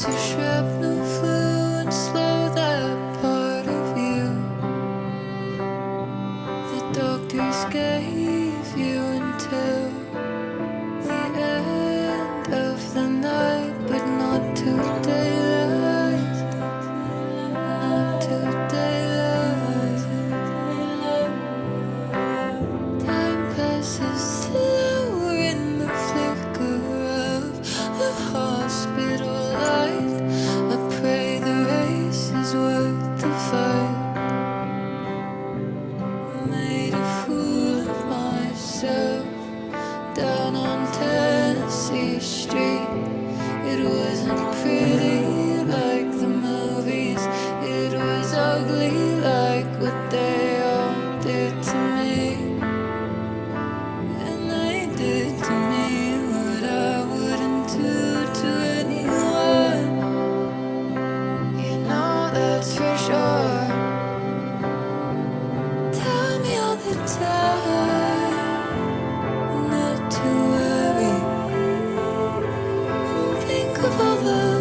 So shrapnel flew and slow that part of you the doctors gave you until the end of the night, but not till daylight, not till daylight. Time passes slower in the flicker of the hospital light. I pray the race is worth the fight. Made a fool of myself down on Tennessee Street. It wasn't pretty like the movies. It was ugly like what they all did to me. And they did to me what I wouldn't do to anyone. You know that's for sure. Tell me all the time not to worry and think of all the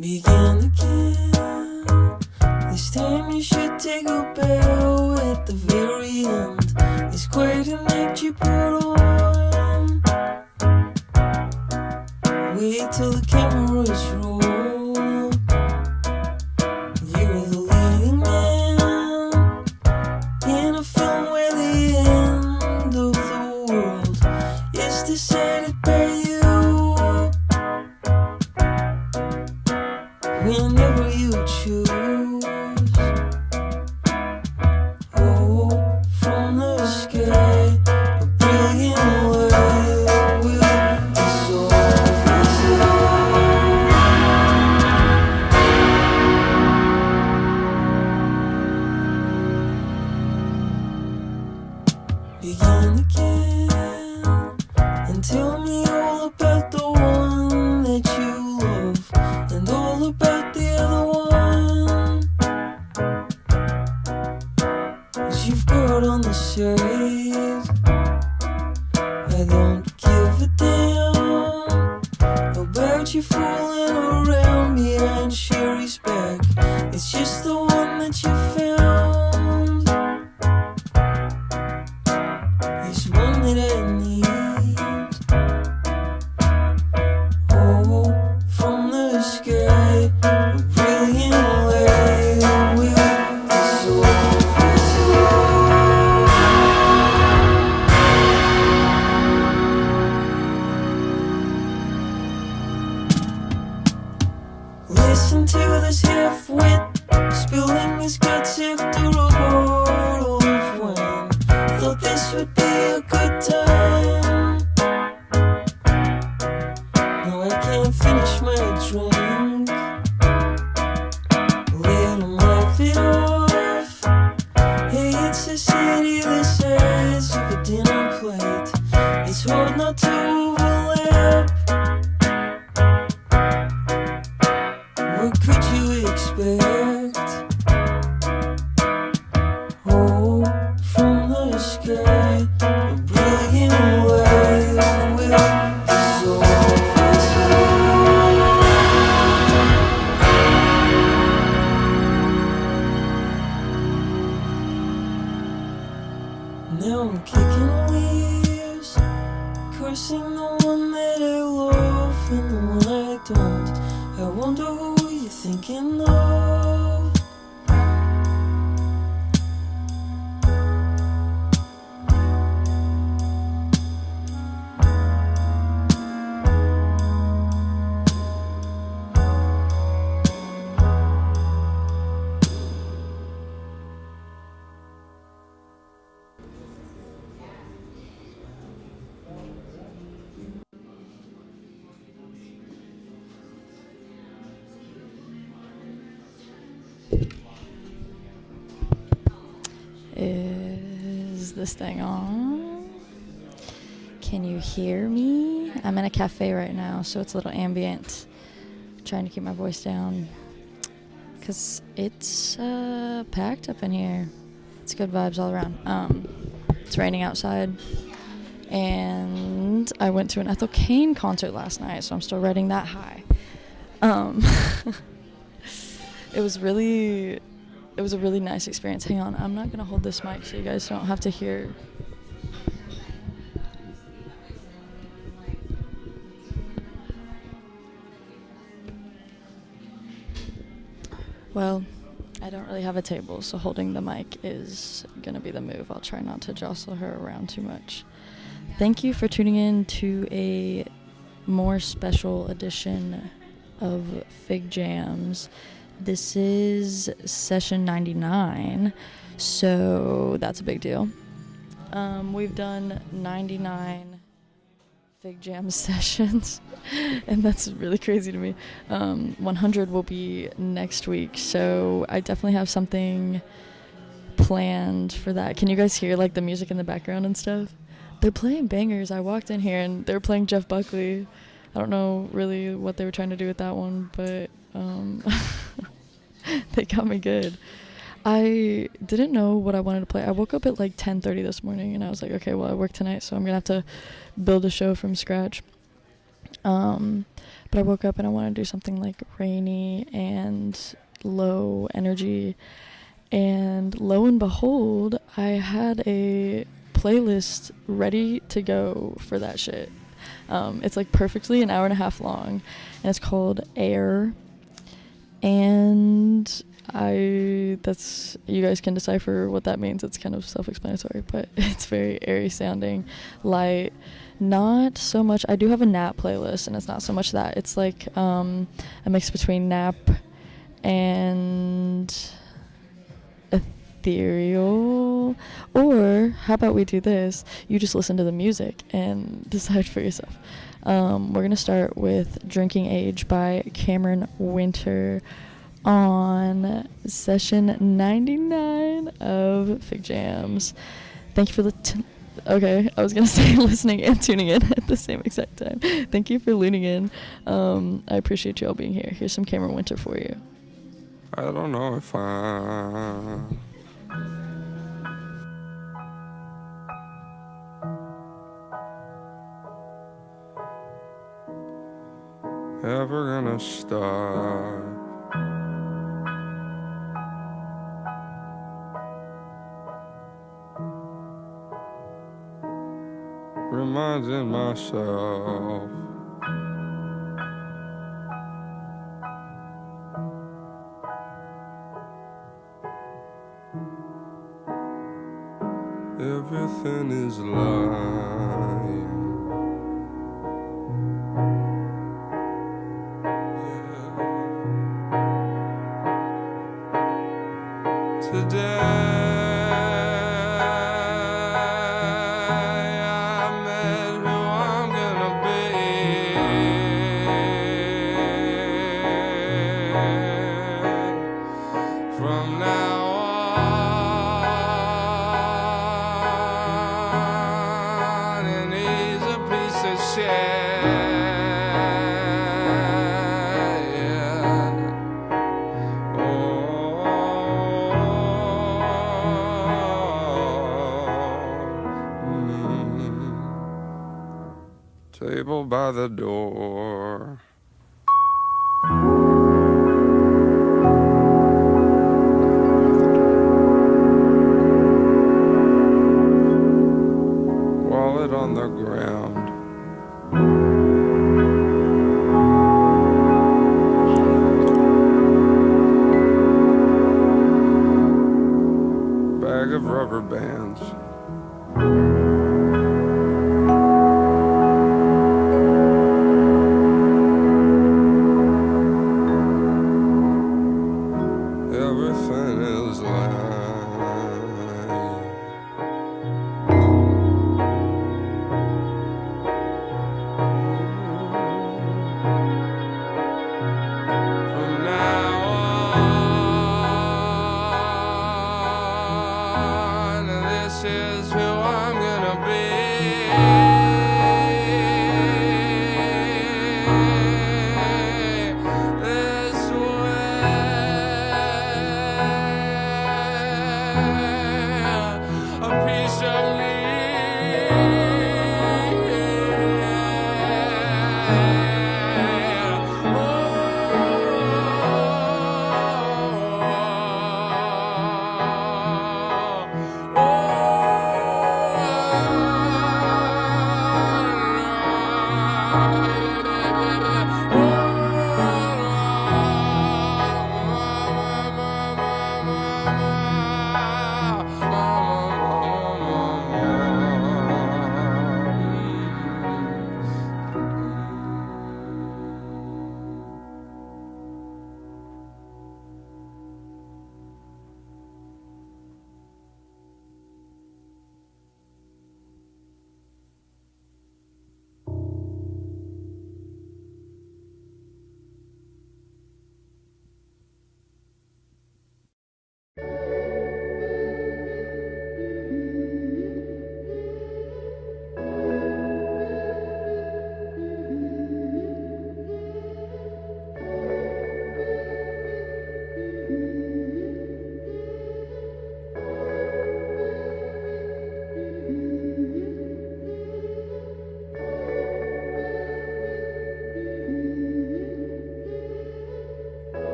begin again. This time you should take a bow at the very end. It's quite an act you put on. Wait till the cameras roll. You're the leading man in a film where the end of the world is decided by you. Whenever you choose, oh, from the sky, a brilliant light will dissolve us all. Begin again and tell me all about the one that you love and all about the other one. 'Cause you've got on the side. I don't give a damn about you fooling around behind Sherry's back. It's just the one that you found. It's one that I need. Oh, from the sky, a brilliant light will dissolve us all. Listen to this half-wit spilling his guts after a bottle of wine. Thought this would be a good time. No, I can't finish my drink. Let him laugh it off. Hey, it's a city the size of a dinner plate. It's hard not to overlap. What could you expect? Oh, from the sky, a brilliant light will dissolve us all. Now I'm kicking leaves, cursing the one that I love and the one I don't. I wonder who you're thinking of. Is this thing on? Can you hear me? I'm in a cafe right now, so it's a little ambient. Trying to keep my voice down because it's packed up in here. It's good vibes all around. It's raining outside, and I went to an Ethel Cain concert last night, so I'm still riding that high. It was a really nice experience. Hang on, I'm not gonna hold this mic so you guys don't have to hear. Well, I don't really have a table, so holding the mic is gonna be the move. I'll try not to jostle her around too much. Thank you for tuning in to a more special edition of Figjams. This is session 99, so that's a big deal. We've done 99 Figjam sessions, and that's really crazy to me. 100 will be next week, so I definitely have something planned for that. Can you guys hear like the music in the background and stuff? They're playing bangers. I walked in here and they're playing Jeff Buckley. I don't know really what they were trying to do with that one, but they got me good. I didn't know what I wanted to play. I woke up at like 10:30 this morning and I was like, okay, well, I work tonight, so I'm gonna have to build a show from scratch. But I woke up and I want to do something like rainy and low energy. And lo and behold, I had a playlist ready to go for that shit. It's like perfectly an hour and a half long, and it's called Air. And that's, you guys can decipher what that means. It's kind of self-explanatory, but it's very airy sounding, light. Not so much, I do have a nap playlist, and it's not so much that. It's like a mix between nap and ethereal. Or how about we do this, you just listen to the music and decide for yourself. We're gonna start with Drinking Age by Cameron Winter on session 99 of Figjams. Thank you for okay, I was gonna say listening and tuning in at the same exact time. Thank you for leaning in. I appreciate you all being here. Here's some Cameron Winter for you. I don't know if I'm ever gonna stop. Reminding myself everything is lying. Yeah. Today table by the door. Wallet on the ground. Bag of rubber bands.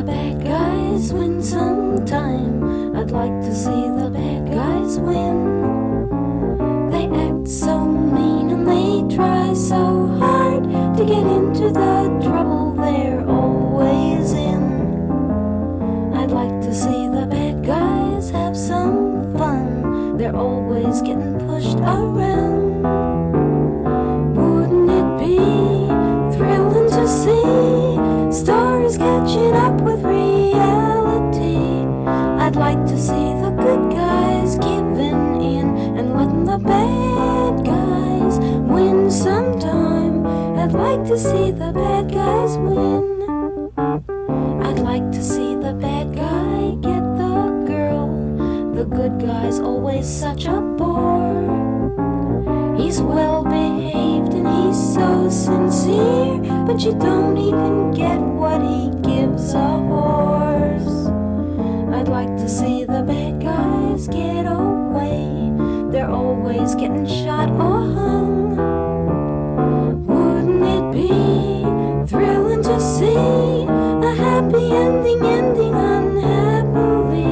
the bad guys win sometime. I'd like to see the bad guys win. They act so mean and they try so hard to get into the trouble they're always in. I'd like to see the bad guys have some fun. They're always getting pushed around. Wouldn't it be thrilling to see stories catching up with reality? I'd like to see the good guys giving in and letting the bad guys win sometime. I'd like to see the bad guys win. I'd like to see the bad guy get the girl. The good guy's always such a bore. He's well behaved and he's so sincere, but you don't even get what he gives a horse. I'd like to see the bad guys get away. They're always getting shot or hung. Wouldn't it be thrilling to see a happy ending unhappily?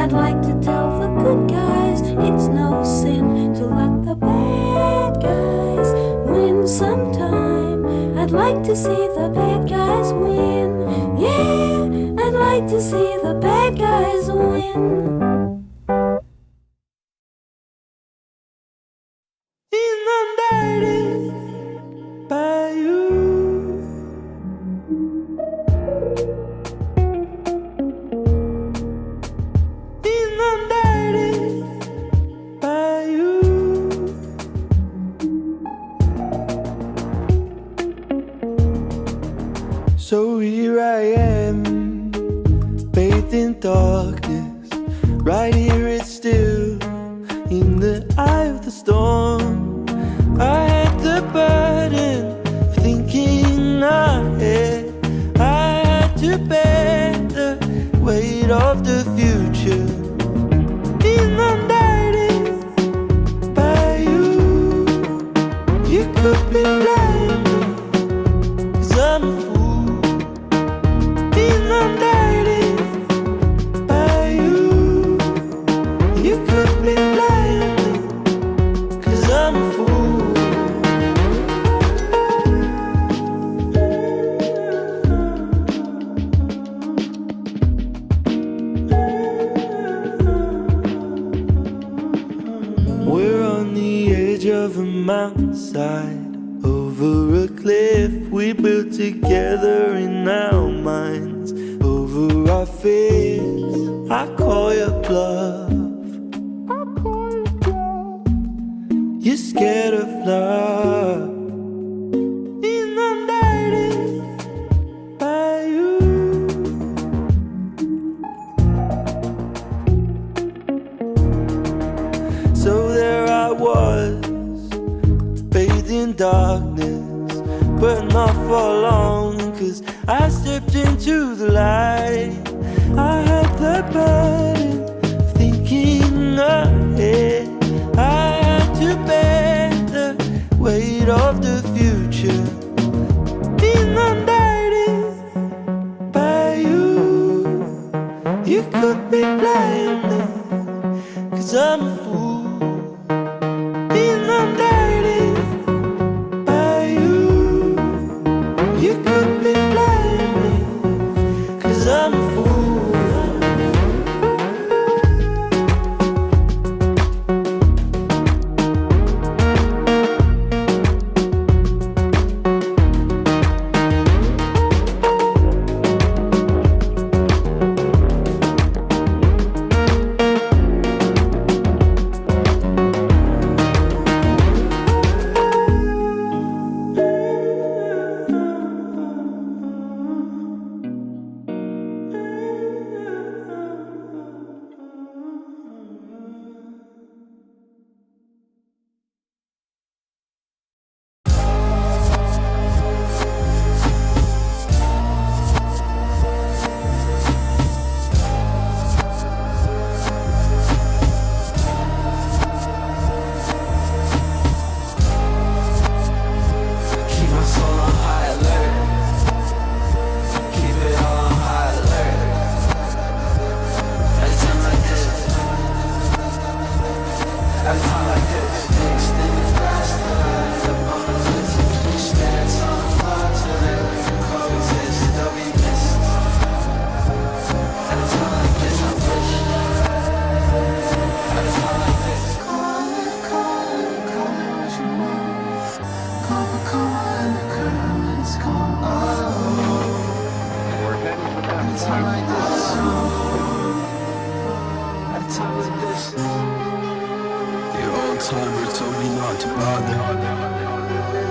I'd like to tell the good guys it's no sin to let the bad guys win sometime. I'd like to see the bad guys win. Yeah, I'd like to see the bad guys win. Inundated by you. Inundated by you. So here I am, bathed in darkness. Right here it's still in the eye of the storm. I had the burden of thinking ahead. I had to bear the weight of the future. Inundated by you. You could be blind, 'cause I'm a fool. Inundated by you. You could be blind, 'cause I'm a fool. We're on the edge of a mountainside, over a cliff we built together in our minds. Over our fears, I call your bluff. You're scared of love. Inundated by you. So there I was, bathed in darkness, but not for long, 'cause I stepped into the light. I had the burden of thinking ahead. I had to bear the weight of the future. Inundated by you. You could be blinded, 'cause I'm a fool. Inundated by you. You could be blinded, 'cause I'm a fool. time like this, at a time like this. The old timer told me not to bother.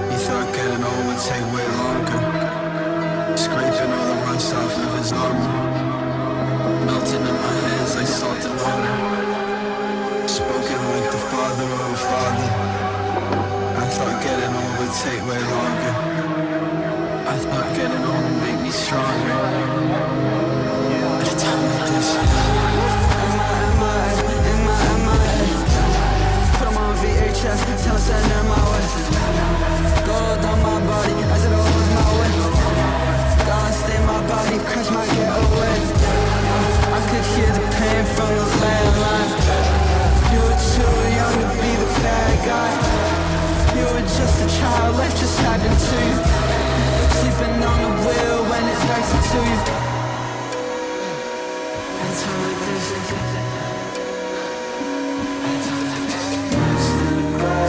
He thought getting home would take way longer. Scraping all the rust off of his armor, melting in my hands like salt and water. Spoken like the father of a father. I thought getting home would take way longer. I thought getting home would make me stronger. At a time like this. Put 'em on VHS, tell us that they're my way. Gold on my body, as it always my way. God stay my body, crash my get away. I could hear the pain from the landline. You were too young to be the bad guy. You were just a child, life just happened to you. Sleeping on the wheel when it's next to you. At a time like this.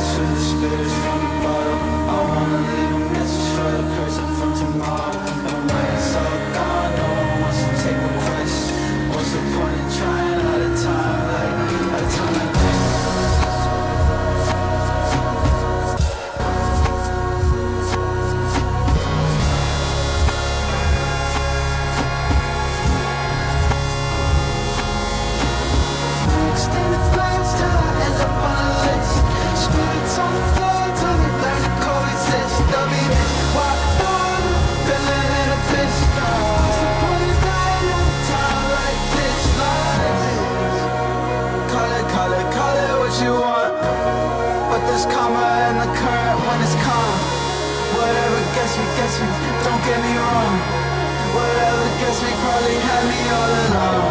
For the spirits from the bottom, I wanna leave a message for the person from tomorrow. And when it's all gone, no one wants to take requests. What's the point in trying at a time like this? Extended plans till I end up on a list. Spirits on the floor, tell me learn to coexist. They'll be this wild water, filling in a bitch. What's the point of dying at a time like this? Call it what you want. But there's karma in the current when it's calm. Whatever gets me, don't get me wrong. Whatever gets me probably had me all along.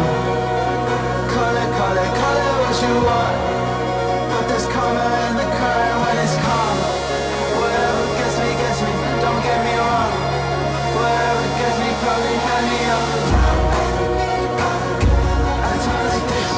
Call it what you want. But there's karma in the current when it's calm. Whatever gets me, don't get me wrong. Whatever gets me probably had me all along. At a time like this.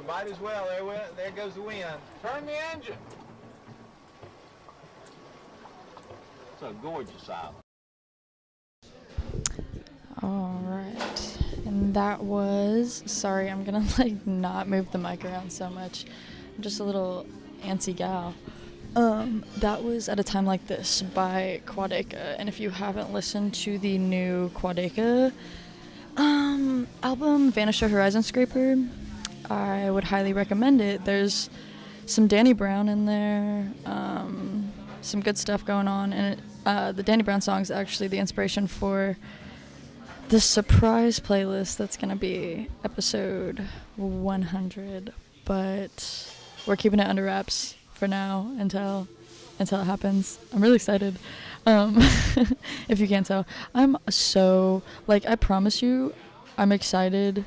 Might as well. There goes the wind. Turn the engine. It's a gorgeous island. All right. And that was, sorry, I'm gonna not move the mic around so much. I'm just a little antsy gal. That was At a Time Like This by Quadeka. And if you haven't listened to the new Quadeka album, Vanish the Horizon Scraper, I would highly recommend it. There's some Danny Brown in there, some good stuff going on, and the Danny Brown song is actually the inspiration for the surprise playlist that's going to be episode 100, but we're keeping it under wraps for now until it happens. I'm really excited. If you can't tell, I'm so, I promise you, I'm excited.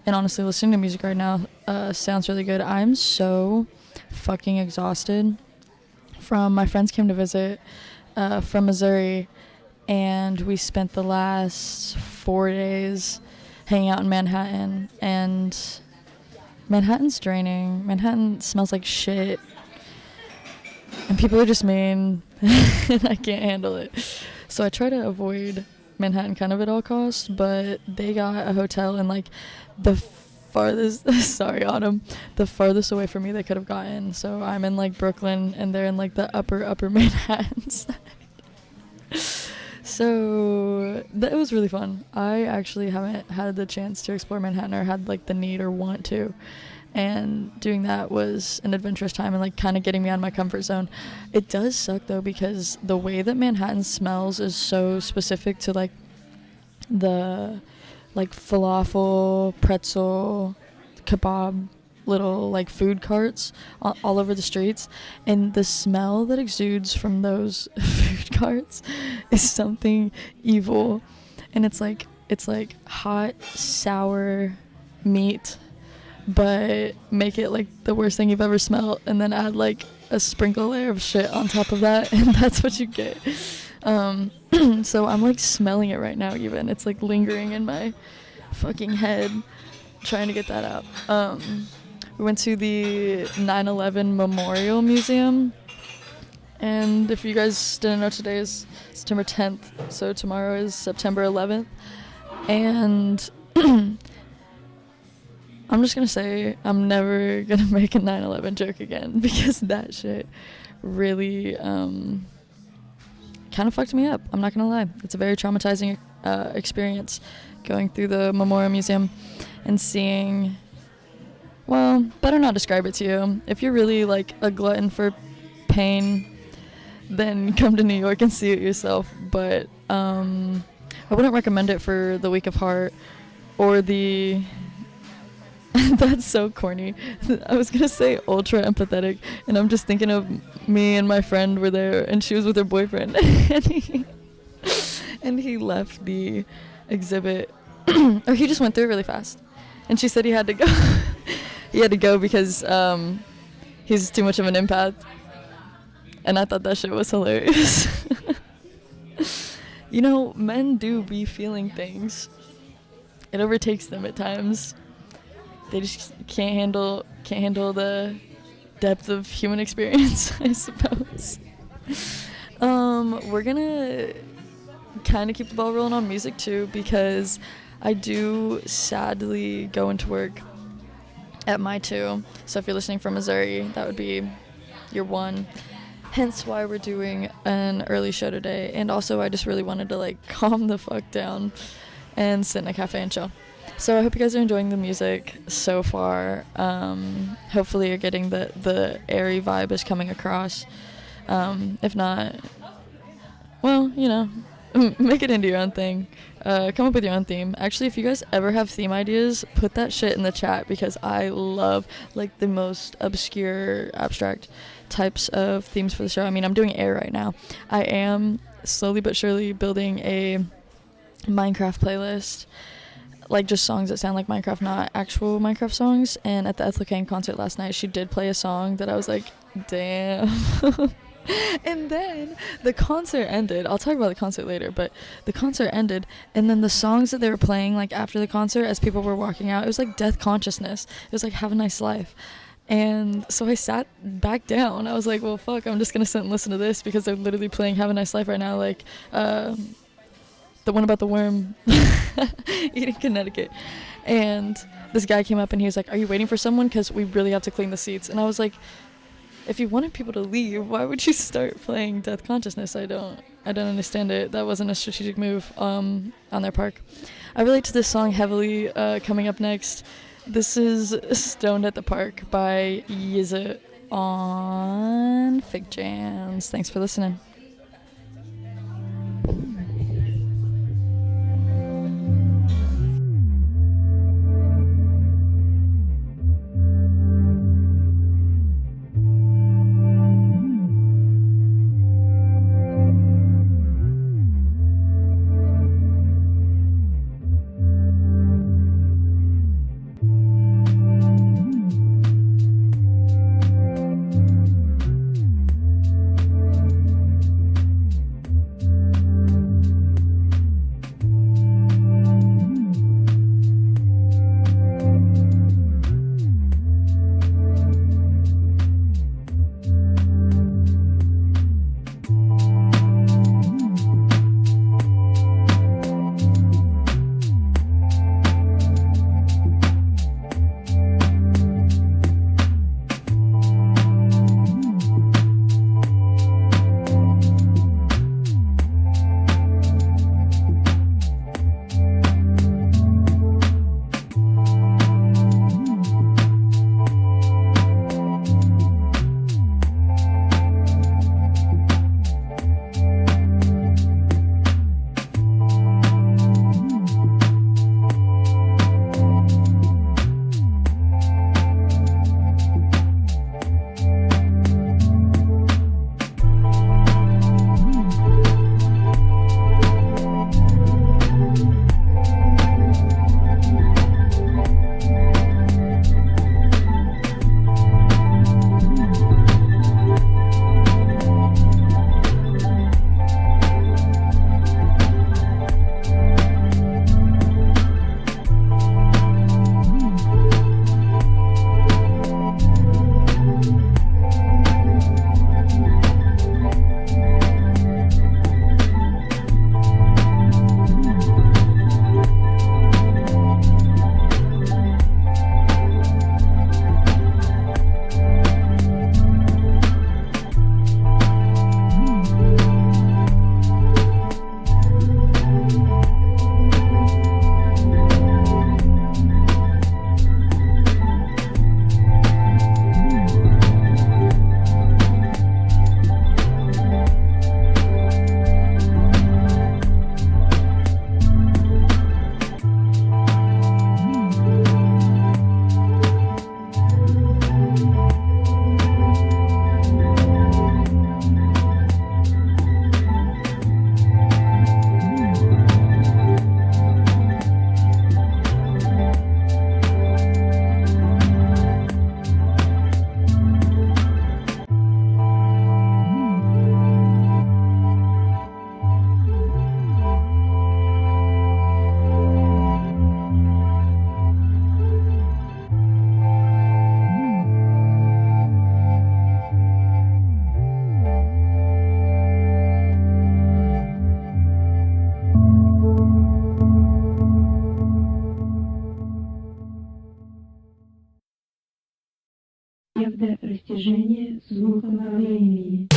And honestly, listening to music right now sounds really good. I'm so fucking exhausted. My friends came to visit from Missouri, and we spent the last 4 days hanging out in Manhattan. And Manhattan's draining. Manhattan smells like shit. and people are just mean, and I can't handle it. So I try to avoid Manhattan kind of at all costs, but they got a hotel in like the farthest sorry Autumn, the farthest away from me they could have gotten. So I'm in like Brooklyn and they're in like the upper Manhattan side. So that was really fun. I actually haven't had the chance to explore Manhattan or had like the need or want to, and doing that was an adventurous time and like kind of getting me out of my comfort zone. It does suck though, because the way that Manhattan smells is so specific to like the like falafel, pretzel, kebab little like food carts all over the streets, and the smell that exudes from those food carts is something evil. And it's like hot sour meat, but make it like the worst thing you've ever smelled, and then add like a sprinkle layer of shit on top of that, and that's what you get. So I'm like smelling it right now even. It's like lingering in my fucking head, trying to get that out. We went to the 9/11 Memorial Museum, and if you guys didn't know, today is September 10th, so tomorrow is September 11th, and I'm just gonna say I'm never gonna make a 9/11 joke again, because that shit really kind of fucked me up. I'm not gonna lie. It's a very traumatizing experience going through the Memorial Museum and seeing, well, better not describe it to you. If you're really like a glutton for pain, then come to New York and see it yourself. But I wouldn't recommend it for the weak of heart or the that's so corny. I was gonna say ultra empathetic, and I'm just thinking of me and my friend were there, and she was with her boyfriend, and he left the exhibit, or he just went through it really fast, and she said he had to go. He had to go because he's too much of an empath, and I thought that shit was hilarious. You know, men do be feeling things. It overtakes them at times. They just can't handle the depth of human experience, I suppose. We're gonna kind of keep the ball rolling on music too, because I do sadly go into work at my 2. So if you're listening from Missouri, that would be your 1. Hence why we're doing an early show today. And also I just really wanted to like calm the fuck down and sit in a cafe and chill. So I hope you guys are enjoying the music so far. Hopefully you're getting the airy vibe is coming across. If not, well, you know, make it into your own thing. Come up with your own theme. Actually, if you guys ever have theme ideas, put that shit in the chat, because I love like the most obscure, abstract types of themes for the show. I mean, I'm doing air right now. I am slowly but surely building a Minecraft playlist, like just songs that sound like Minecraft, not actual Minecraft songs. And at the Ethel Kane concert last night, she did play a song that I was like, damn. And then the concert ended. I'll talk about the concert later, but the concert ended, and then the songs that they were playing like after the concert as people were walking out, it was like Death Consciousness. It was like Have a Nice Life. And so I sat back down. I was like, well, fuck, I'm just gonna sit and listen to this, because they're literally playing Have a Nice Life right now, like the one about the worm eating Connecticut. And this guy came up and he was like, are you waiting for someone, because we really have to clean the seats? And I was like, if you wanted people to leave, why would you start playing Death Consciousness? I don't understand it. That wasn't a strategic move on their part. I relate to this song heavily. Coming up next, this is Stoned at the Park by Yizit on Figjams. Thanks for listening. Достижение звука на времени.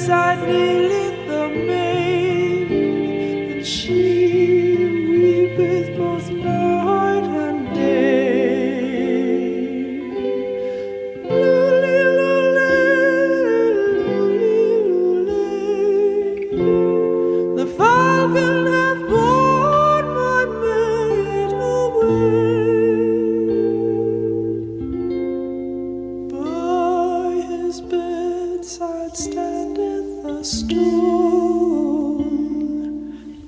beside me lit the maid, and she weepeth both night and day. Lule, lule, lule, lule. The falcon hath borne my maid away. By his bedside standeth a stone,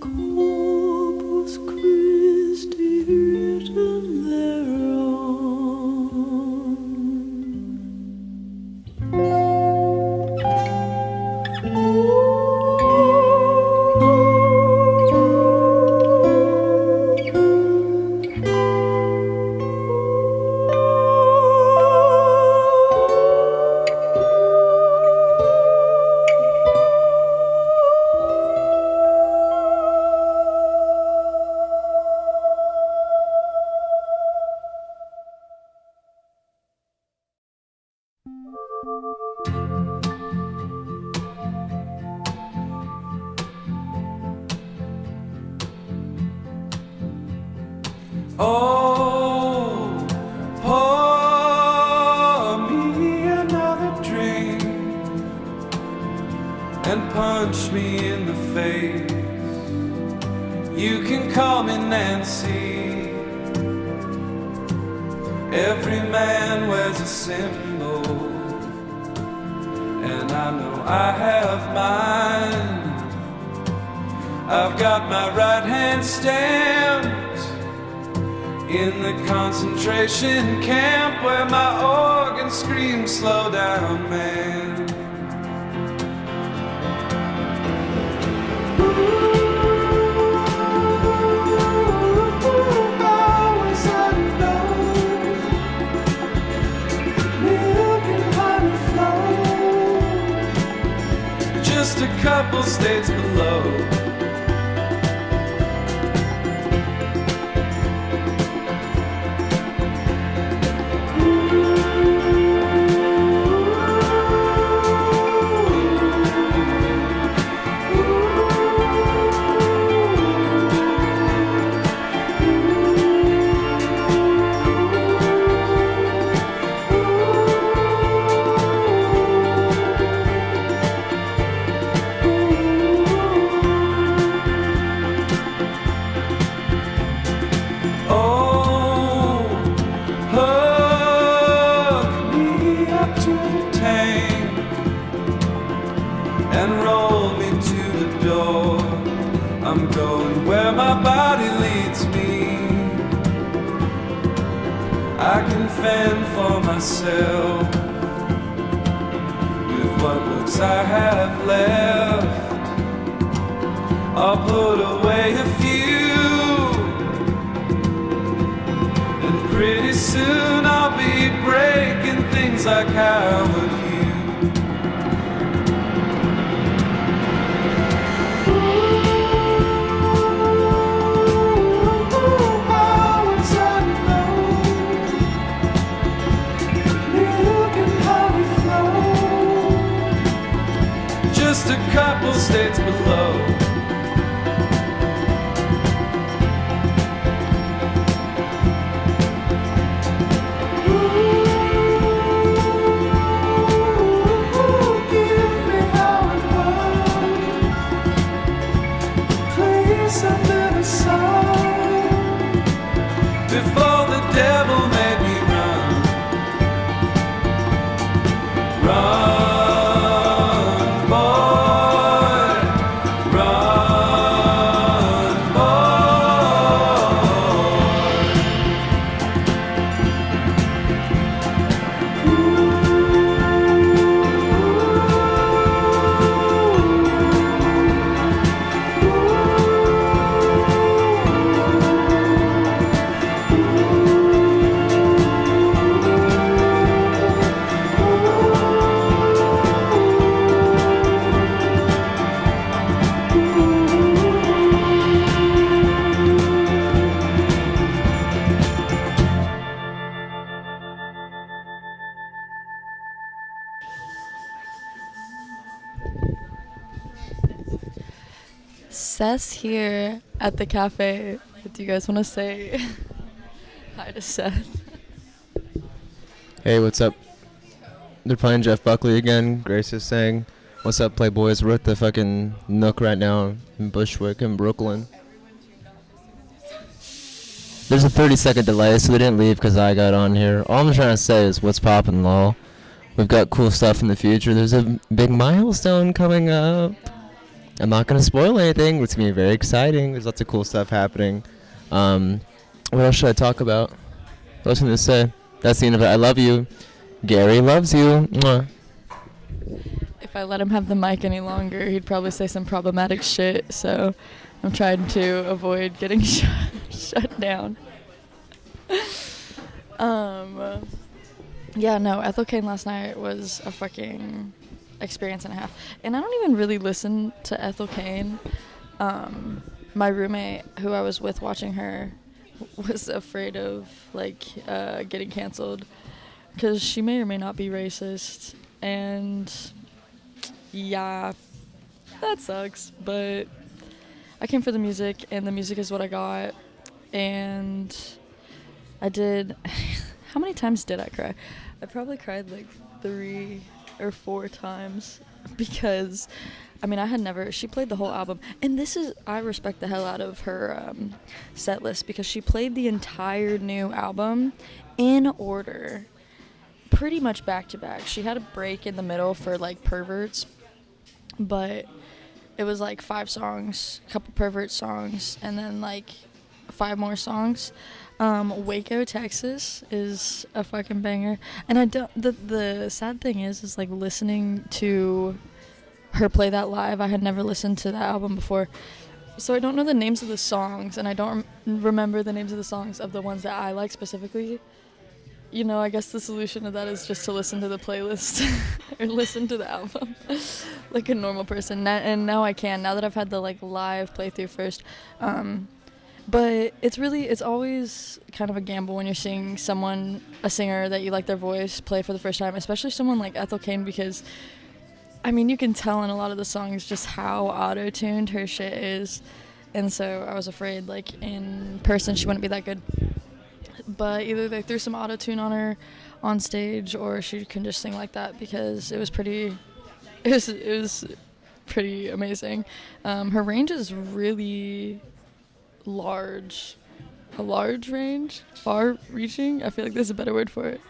Corpus Christi written thereon. Oh, pour me another drink and punch me in the face. You can call me Nancy. Every man wears a symbol, and I know I have mine. I've got my right hand stamped in the concentration camp where my organ screams, slow down, man. Ooh, how was I known? Milk and honey flow, just a couple states below. And roll me to the door. I'm going where my body leads me. I can fend for myself with what looks I have left. I'll put away a few, and pretty soon I'll be breaking things like Howard Hughes. Just a couple states below. Ooh, give me how it was. Please set that aside before the devil made me run. Run. Run. Seth's here at the cafe. Do you guys want to say hi to Seth? Hey, what's up? They're playing Jeff Buckley again. Grace is saying, what's up, Playboys? We're at the fucking Nook right now in Bushwick in Brooklyn. There's a 30-second delay, so they didn't leave because I got on here. All I'm trying to say is what's poppin', lol. We've got cool stuff in the future. There's a big milestone coming up. I'm not going to spoil anything, but it's going to be very exciting. There's lots of cool stuff happening. What else should I talk about? What else am I going to say? That's the end of it. I love you. Gary loves you. Mwah. If I let him have the mic any longer, he'd probably say some problematic shit, so I'm trying to avoid getting shut down. Yeah, no, Ethel Kane last night was a fucking experience and a half. And I don't even really listen to Ethel Kane. My roommate, who I was with watching her, was afraid of, like, getting canceled because she may or may not be racist. And, yeah, that sucks. But I came for the music, and the music is what I got. And I did... How many times did I cry? I probably cried like 3 or 4 times because, I mean, I had never, she played the whole album. And this is, I respect the hell out of her set list because she played the entire new album in order, pretty much back to back. She had a break in the middle for like Perverts, but it was like 5 songs, a couple Pervert songs, and then like 5 more songs. Waco, Texas is a fucking banger. And I don't, the sad thing is like listening to her play that live, I had never listened to that album before. So I don't know the names of the songs, and I don't remember the names of the songs of the ones that I like specifically. You know, I guess the solution to that is just to listen to the playlist or listen to the album like a normal person. And now I can, now that I've had the like live playthrough first. But it's always kind of a gamble when you're seeing a singer that you like their voice, play for the first time, especially someone like Ethel Kane, because, I mean, you can tell in a lot of the songs just how auto-tuned her shit is. And so I was afraid, like, in person she wouldn't be that good. But either they threw some auto-tune on her on stage, or she can just sing like that, because it was pretty amazing. Her range is really... large range, far-reaching, I feel like there's a better word for it.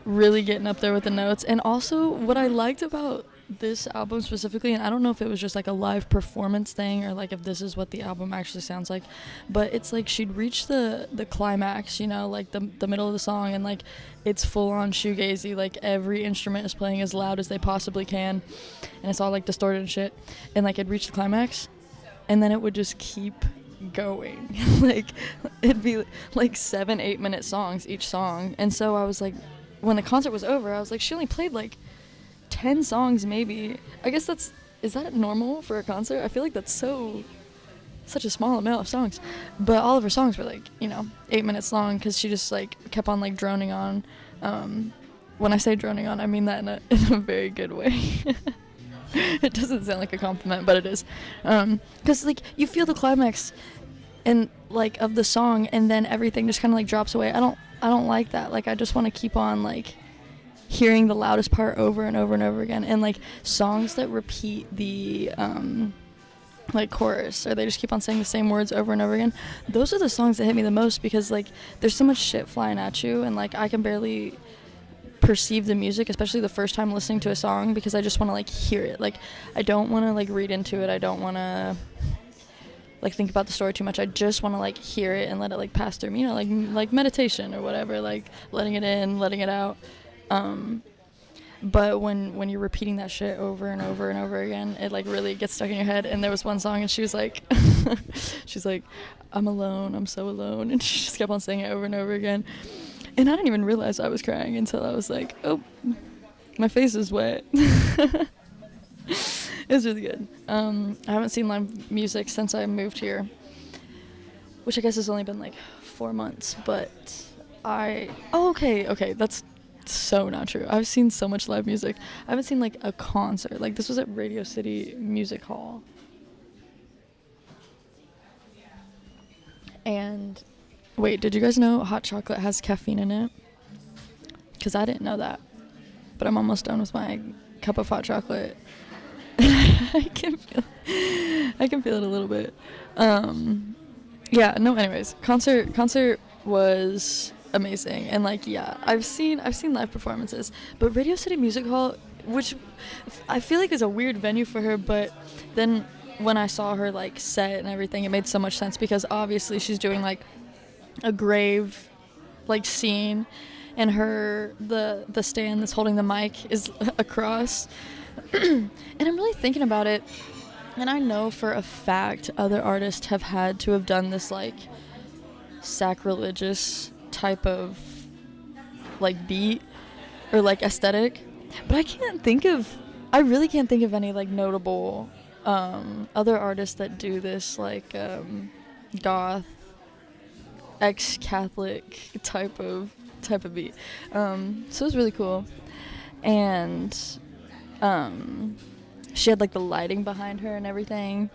Really getting up there with the notes. And also what I liked about this album specifically, and I don't know if it was just like a live performance thing or like if this is what the album actually sounds like, but it's like she'd reach the climax, you know, like the middle of the song, and like it's full-on shoegazy, like every instrument is playing as loud as they possibly can, and it's all like distorted and shit, and like it'd reach the climax and then it would just keep going. Like, it'd be like 7-8 minute songs each song. And so I was like, when the concert was over, I was like, she only played like 10 songs maybe. I guess is that normal for a concert? I feel like that's such a small amount of songs. But all of her songs were like, you know, 8 minutes long, because she just like kept on like droning on. When I say droning on, I mean that in a very good way. It doesn't sound like a compliment, but it is. 'Cause like you feel the climax and like of the song, and then everything just kind of like drops away. I don't like that. Like I just want to keep on like hearing the loudest part over and over and over again. And like songs that repeat the like chorus, or they just keep on saying the same words over and over again, those are the songs that hit me the most, because like there's so much shit flying at you, and like I can barely perceive the music, especially the first time listening to a song, because I just want to like hear it. Like I don't want to like read into it. I don't want to like think about the story too much. I just want to like hear it and let it like pass through me, you know, like meditation or whatever, like letting it in, letting it out. But when you're repeating that shit over and over and over again, it like really gets stuck in your head. And there was one song, and she was like she's like, I'm alone, I'm so alone, and she just kept on saying it over and over again. And I didn't even realize I was crying until I was like, oh, my face is wet. It was really good. I haven't seen live music since I moved here, which I guess has only been like 4 months, but okay, that's so not true. I've seen so much live music. I haven't seen like a concert. Like this was at Radio City Music Hall, And wait, did you guys know hot chocolate has caffeine in it? Because I didn't know that. But I'm almost done with my cup of hot chocolate. I can feel it a little bit. Yeah, no, anyways, concert was amazing. And like, yeah, I've seen live performances, but Radio City Music Hall, which I feel like is a weird venue for her, but then when I saw her like set and everything, it made so much sense because obviously she's doing like a grave like scene, and the stand that's holding the mic is across. And I'm really thinking about it, and I know for a fact other artists have had to have done this like sacrilegious type of like beat or like aesthetic, but I really can't think of any like notable other artists that do this like goth ex-Catholic type of beat. So it was really cool. And she had like the lighting behind her and everything.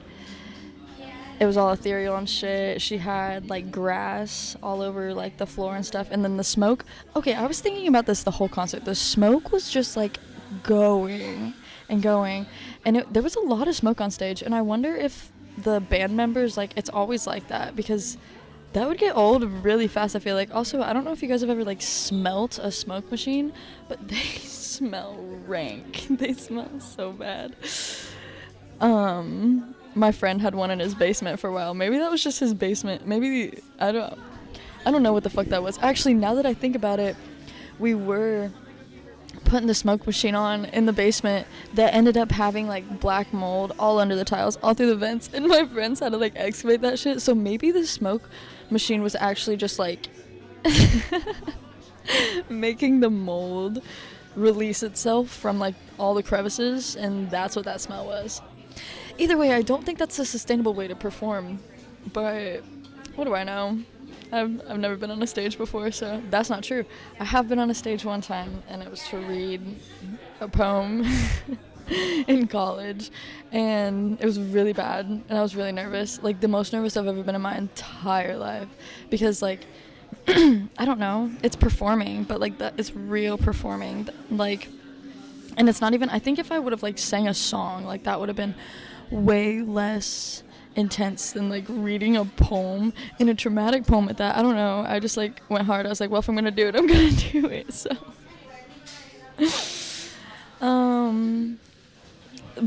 It was all ethereal and shit. She had like grass all over like the floor and stuff. And then the smoke. Okay, I was thinking about this the whole concert. The smoke was just like going and going. And there was a lot of smoke on stage. And I wonder if the band members, like, it's always like that, because that would get old really fast, I feel like. Also, I don't know if you guys have ever like smelt a smoke machine, but they smell rank. They smell so bad. My friend had one in his basement for a while. Maybe that was just his basement. Maybe I don't know what the fuck that was. Actually, now that I think about it, we were putting the smoke machine on in the basement that ended up having like black mold all under the tiles, all through the vents, and my friends had to like excavate that shit. So maybe the smoke machine was actually just like making the mold release itself from like all the crevices, and that's what that smell was. Either way, I don't think that's a sustainable way to perform, but what do I know? I've never been on a stage before, so that's not true. I have been on a stage one time, and it was to read a poem in college, and it was really bad, and I was really nervous, like the most nervous I've ever been in my entire life, because like I don't know, it's performing, but like that, it's real performing, like, and it's not even, I think if I would have like sang a song, like that would have been way less intense than like reading a poem, and a traumatic poem at that. I don't know, I just like went hard. I was like, well, if I'm gonna do it, I'm gonna do it. So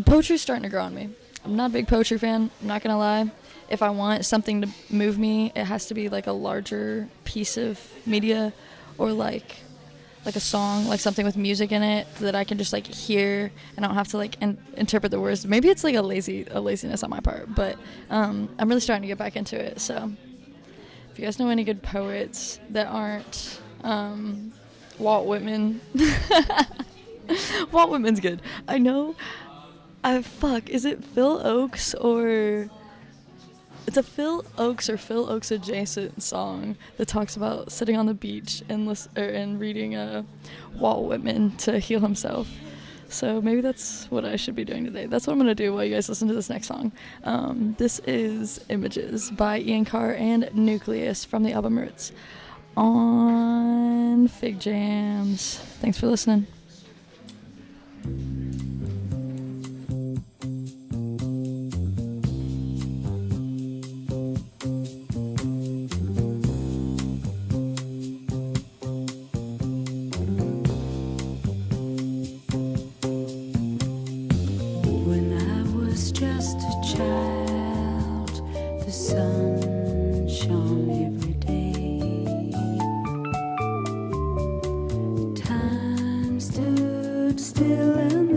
poetry's starting to grow on me. I'm not a big poetry fan, I'm not gonna lie. If I want something to move me, it has to be like a larger piece of media, or like a song, like something with music in it that I can just like hear and I don't have to like interpret the words. Maybe it's like a laziness on my part, but I'm really starting to get back into it. So if you guys know any good poets that aren't Walt Whitman, Walt Whitman's good. I know. Is it Phil Oakes or... It's a Phil Oakes or Phil Oakes adjacent song that talks about sitting on the beach and reading Walt Whitman to heal himself. So maybe that's what I should be doing today. That's what I'm going to do while you guys listen to this next song. This is Images by Ian Carr and Nucleus from the album Roots on Figjams. Thanks for listening. Still and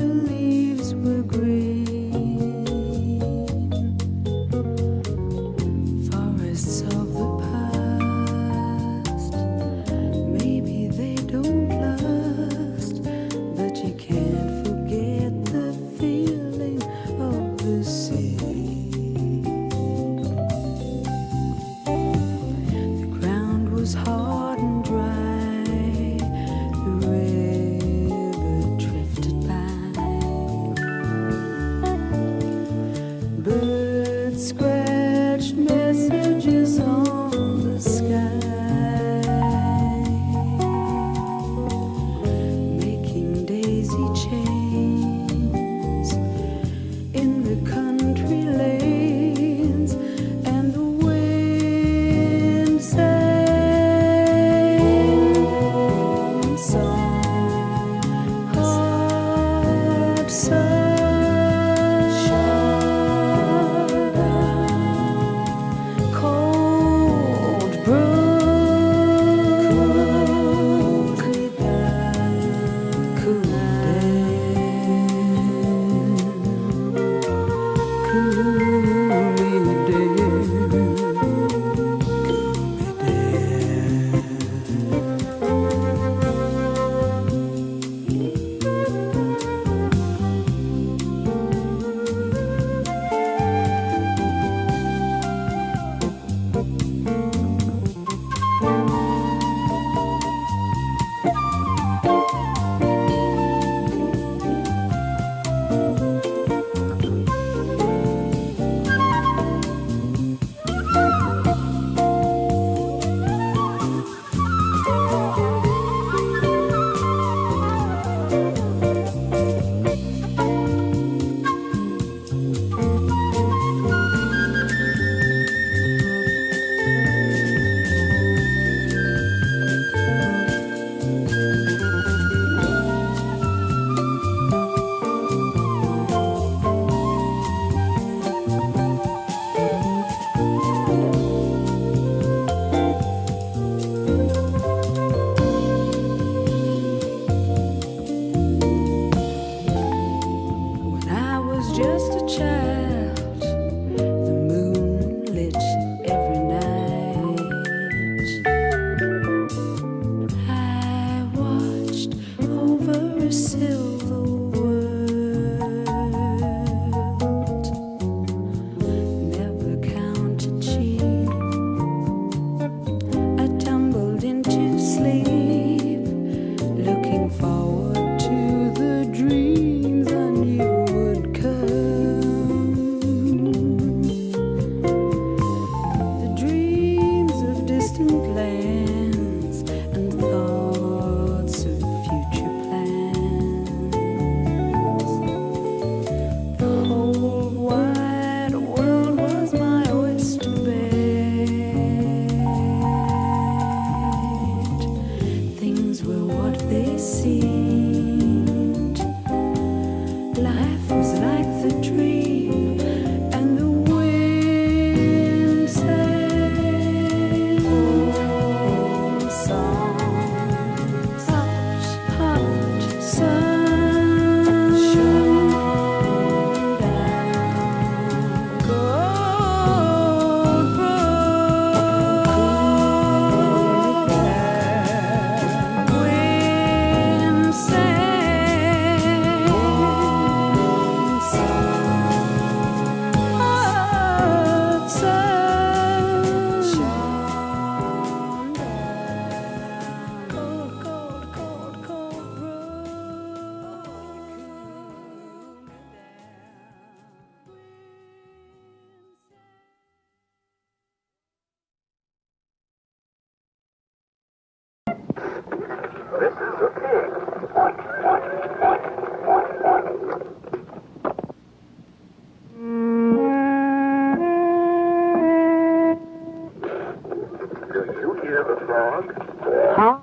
Hi,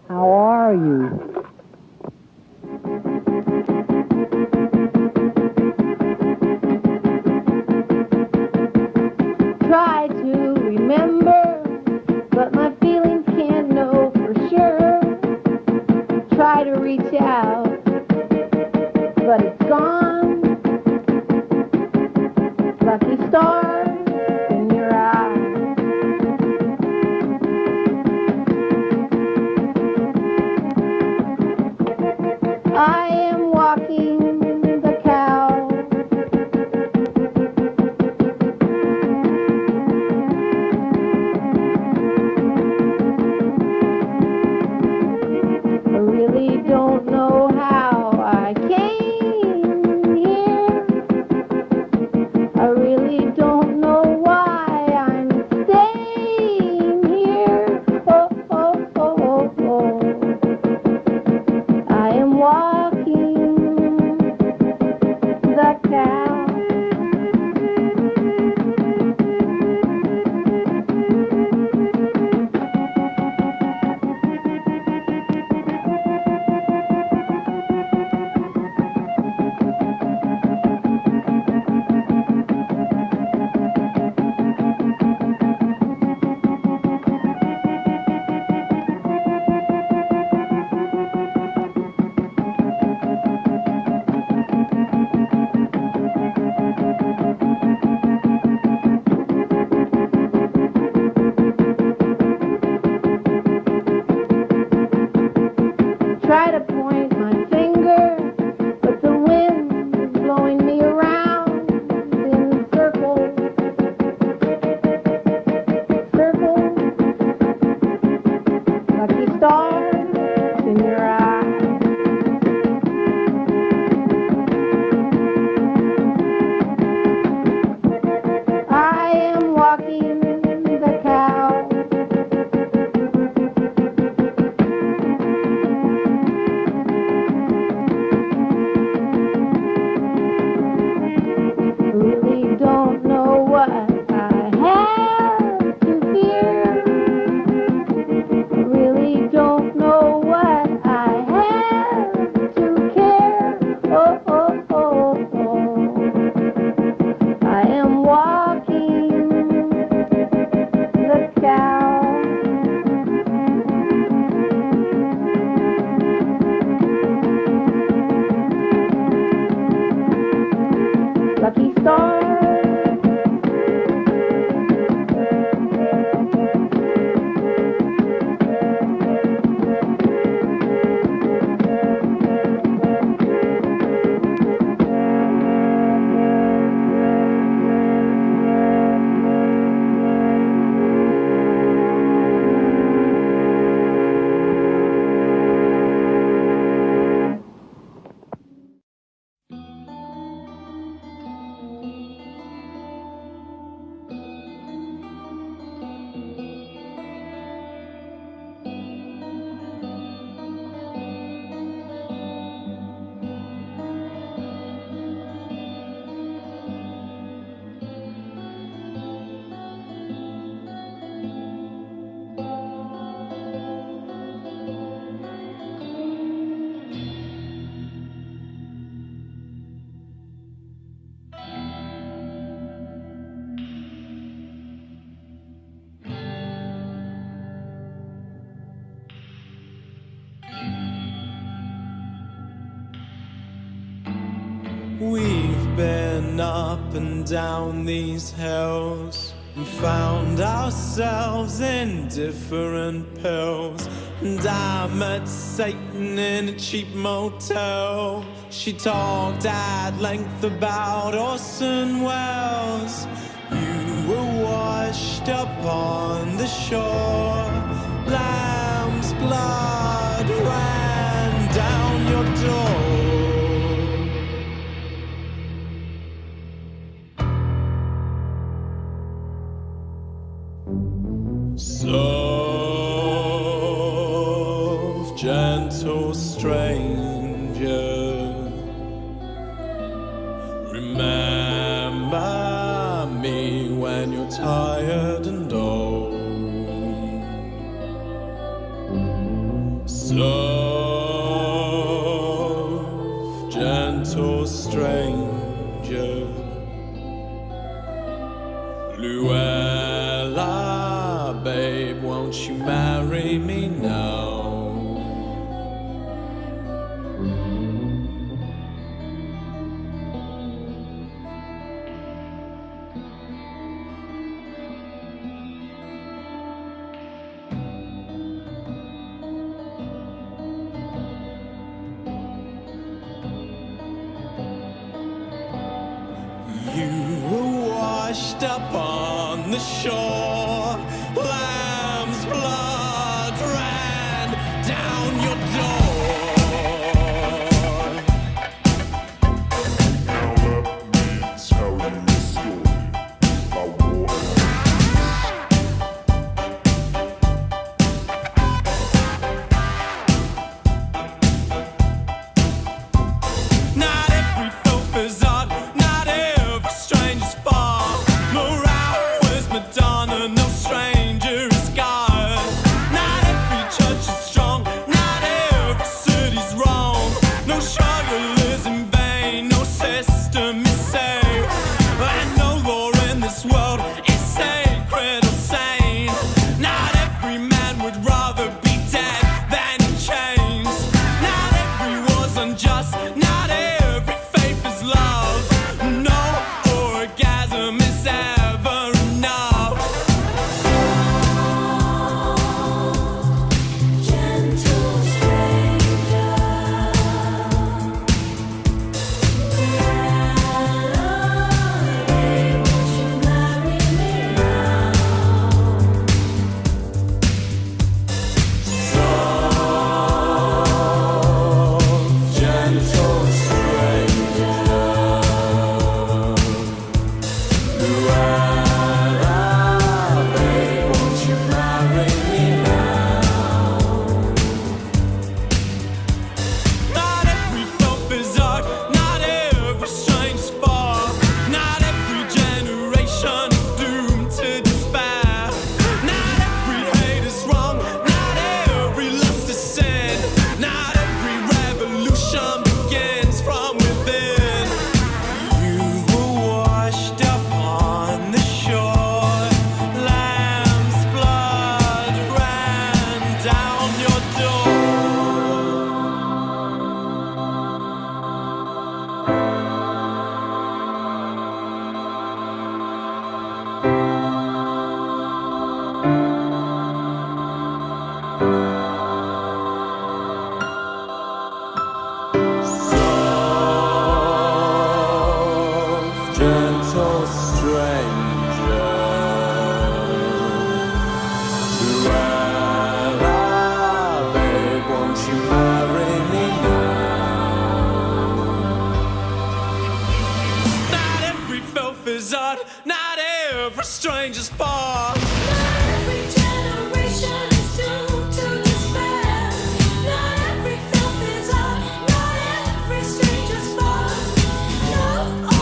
how are you? Try to remember, but my feelings can't know for sure. Try to reach out, but it's gone. Lucky stars in your eyes. I am walking the cow. I really don't know how I came here. I really don't lucky star. We've been up and down these hills and found ourselves in different pills. And I met Satan in a cheap motel. She talked at length about Orson Welles. You were washed up on the shore. Lamb's blood ran down your door. Soft, gentle stranger, remember me when you're tired and old. Soft, gentle stranger, Luella, babe, won't you marry me now? You were washed up on the shore. Lamb's blood ran down your door. Now let me tell you a story about war and Not every filth is art, not every stranger's fault. Morale was Madonna, no stranger is God. Not every church is strong, not every city's wrong. No struggle is in vain, no system is safe. And no law in this world is sacred or sane. Not every man would rather be dead than in chains. Not every war's unjust, not every faith is love. No orgasm is ever enough. Gentle stranger, won't you marry me life is odd, not every stranger's fault. Every generation is doomed to despair. Not every filth is art, not every stranger's fault. No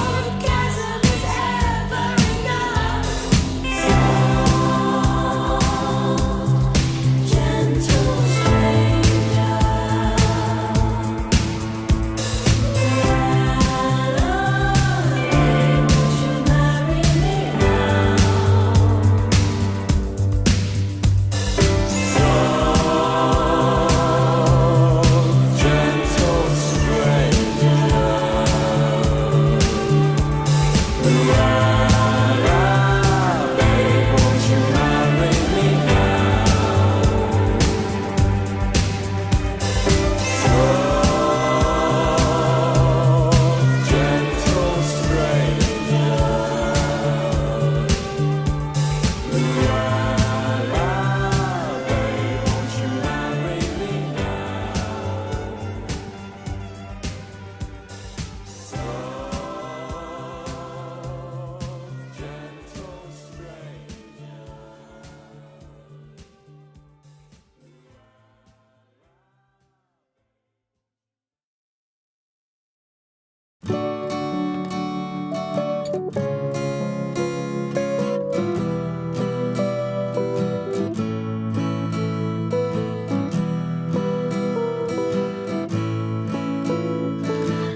orgasm is ever enough. So, gentle stranger, won't you marry me now?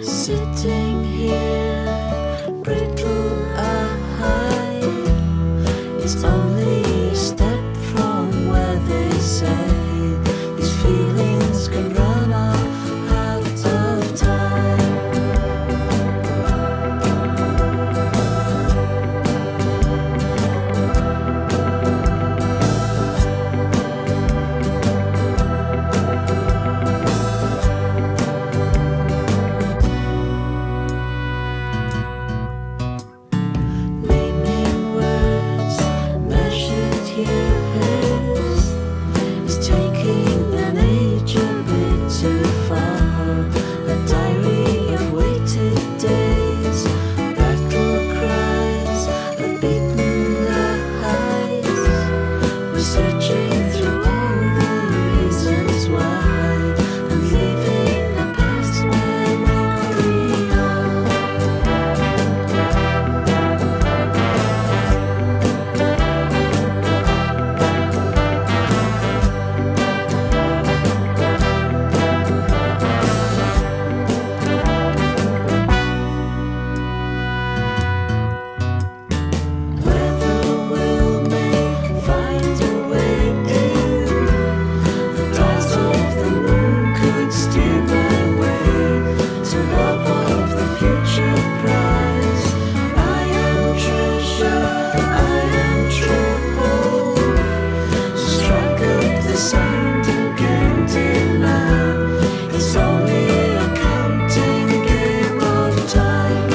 Sitting here, brittle eye, it's only a step from where they say these feelings can run off out of time. Naming words, measured years, is taking an age a bit too far. A diary of waited days, battle cries, a beaten lies. We're searching through all the reasons why, and leaving a past memory on. Weather will may find a way in. The dials of the moon could steer my way to love of the future prize. I am treasure, I am trouble. So strike up the sound and can't deny. It's only a counting game of time.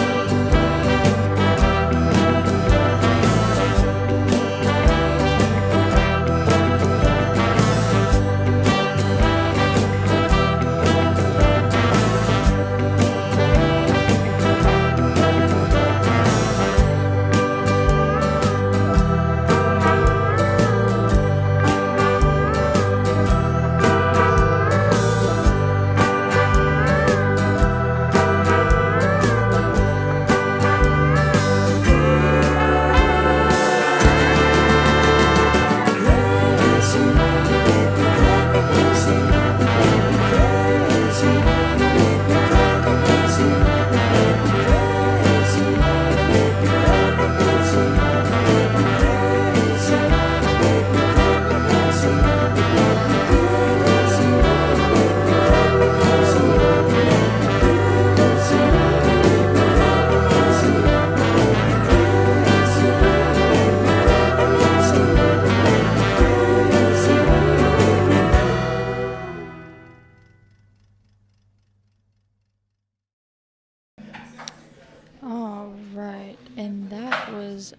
All right, and that was.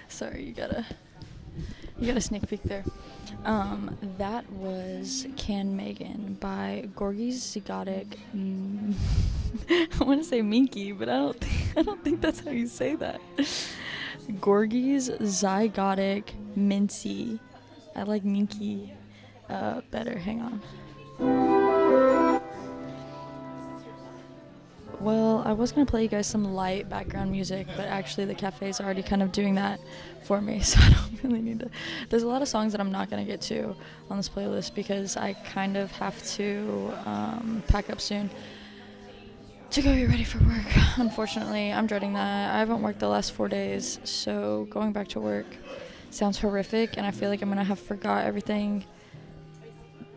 Sorry, you got a sneak peek there. That was Can Megan by Gorgies Zygotic I want to say minky, but I don't think that's how you say that. Gorgie's zygotic mincy. I like minky better. Hang on. Well, I was going to play you guys some light background music, but actually the cafe's already kind of doing that for me, so I don't really need to. There's a lot of songs that I'm not going to get to on this playlist because I kind of have to pack up soon to go get ready for work. Unfortunately, I'm dreading that. I haven't worked the last 4 days, so going back to work sounds horrific, and I feel like I'm going to have forgot everything.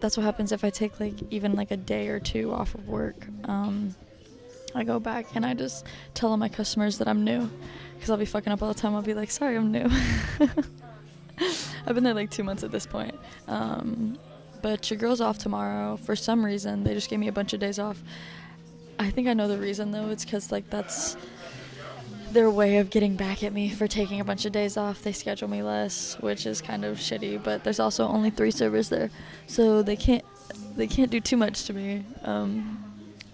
That's what happens if I take even a day or two off of work. I go back and I just tell all my customers that I'm new, because I'll be fucking up all the time. I'll be like, sorry, I'm new. I've been there 2 months at this point. But your girl's off tomorrow. For some reason, they just gave me a bunch of days off. I think I know the reason, though. It's because that's their way of getting back at me for taking a bunch of days off. They schedule me less, which is kind of shitty, but there's also only 3 servers there, so they can't do too much to me.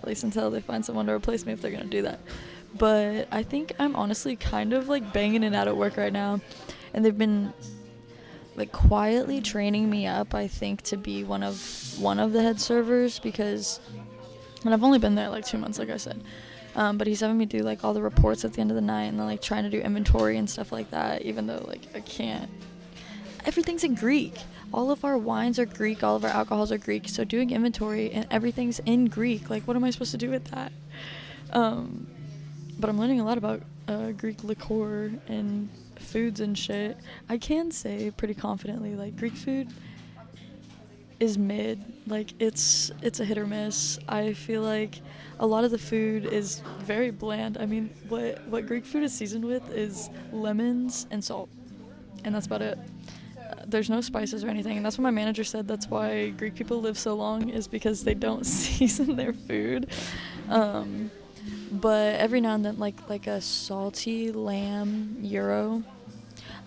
At least until they find someone to replace me, if they're gonna do that. But I think I'm honestly kind of banging it out at work right now, and they've been quietly training me up, I think, to be one of the head servers, because, and I've only been there 2 months, like I said, but he's having me do all the reports at the end of the night, and then trying to do inventory and stuff like that, even though I can't. Everything's in Greek. All of our wines are Greek, all of our alcohols are Greek, so doing inventory and everything's in Greek. What am I supposed to do with that? But I'm learning a lot about Greek liqueur and foods and shit. I can say pretty confidently, Greek food is mid. It's a hit or miss. I feel like a lot of the food is very bland. I mean, what Greek food is seasoned with is lemons and salt, and that's about it. There's no spices or anything, and that's what my manager said. That's why Greek people live so long, is because they don't season their food. But every now and then, like a salty lamb gyro.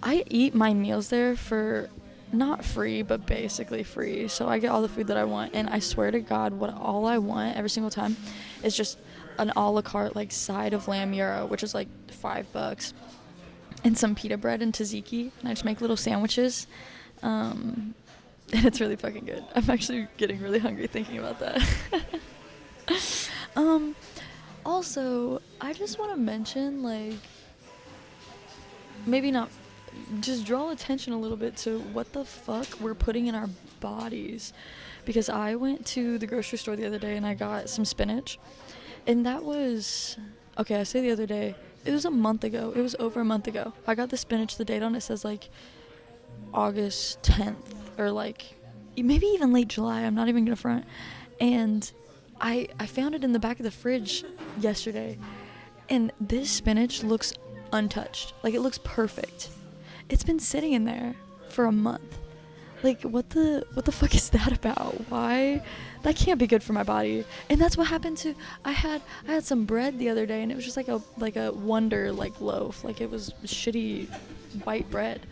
I eat my meals there for not free, but basically free. So I get all the food that I want, and I swear to God, all I want every single time is just an a la carte side of lamb gyro, which is $5. And some pita bread and tzatziki, and I just make little sandwiches, and it's really fucking good. I'm actually getting really hungry thinking about that. Also, I just want to mention, maybe not, just draw attention a little bit to what the fuck we're putting in our bodies, because I went to the grocery store the other day and I got some spinach, and that was, okay, I say the other day, it was a month ago. It was over a month ago. I got the spinach. The date on it says August 10th or maybe even late July. I'm not even gonna front. And I found it in the back of the fridge yesterday, and this spinach looks untouched. It looks perfect. It's been sitting in there for a month. What the fuck is that about? Why? That can't be good for my body. And that's what happened to, I had some bread the other day, and it was just a Wonder loaf. It was shitty white bread.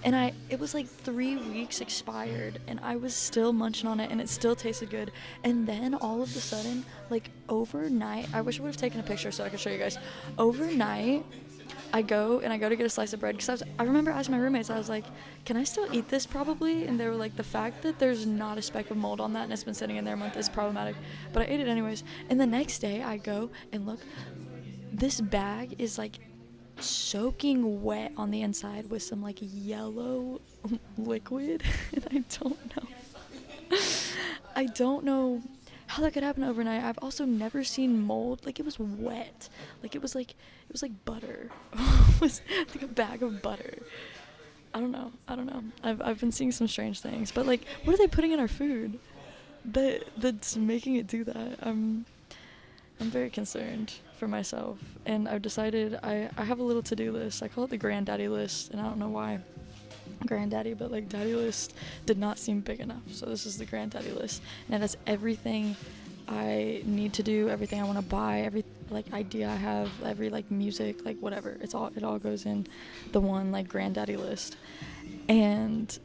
And it was 3 weeks expired, and I was still munching on it, and it still tasted good. And then all of a sudden, overnight, I wish I would have taken a picture so I could show you guys. Overnight, I go to get a slice of bread, because I remember asking my roommates, I was like, can I still eat this probably? And they were like, the fact that there's not a speck of mold on that and it's been sitting in there a month is problematic. But I ate it anyways. And the next day I go and look, this bag is soaking wet on the inside with some yellow liquid. And I don't know how that could happen overnight. I've also never seen mold. It was wet. It was like butter. It was a bag of butter. I don't know. I've been seeing some strange things. But what are they putting in our food that's making it do that? I'm very concerned for myself, and I've decided I have a little to-do list. I call it the granddaddy list, and I don't know why granddaddy, but daddy list did not seem big enough, so this is the granddaddy list, and it has everything I need to do, everything I want to buy, every idea I have, every music, whatever. It all goes in the one granddaddy list. And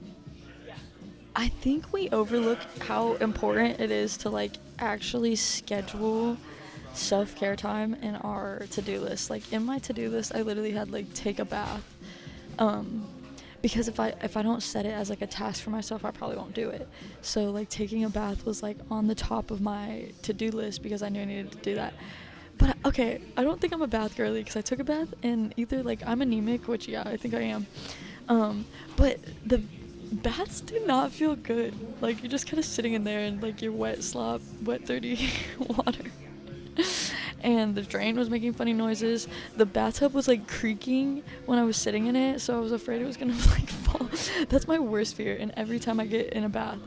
I think we overlook how important it is to actually schedule self-care time in our to-do list. Like in my to-do list, I literally had like take a bath. Because if I don't set it as like a task for myself, I probably won't do it. So like taking a bath was like on the top of my to-do list because I knew I needed to do that. But okay, I don't think I'm a bath girly because I took a bath and either like I'm anemic, which yeah, I think I am. But the baths do not feel good. Like you're just kind of sitting in there and like you're wet slop, wet dirty water. And the drain was making funny noises. The bathtub was like creaking when I was sitting in it, so I was afraid it was gonna like fall. That's my worst fear. And every time I get in a bath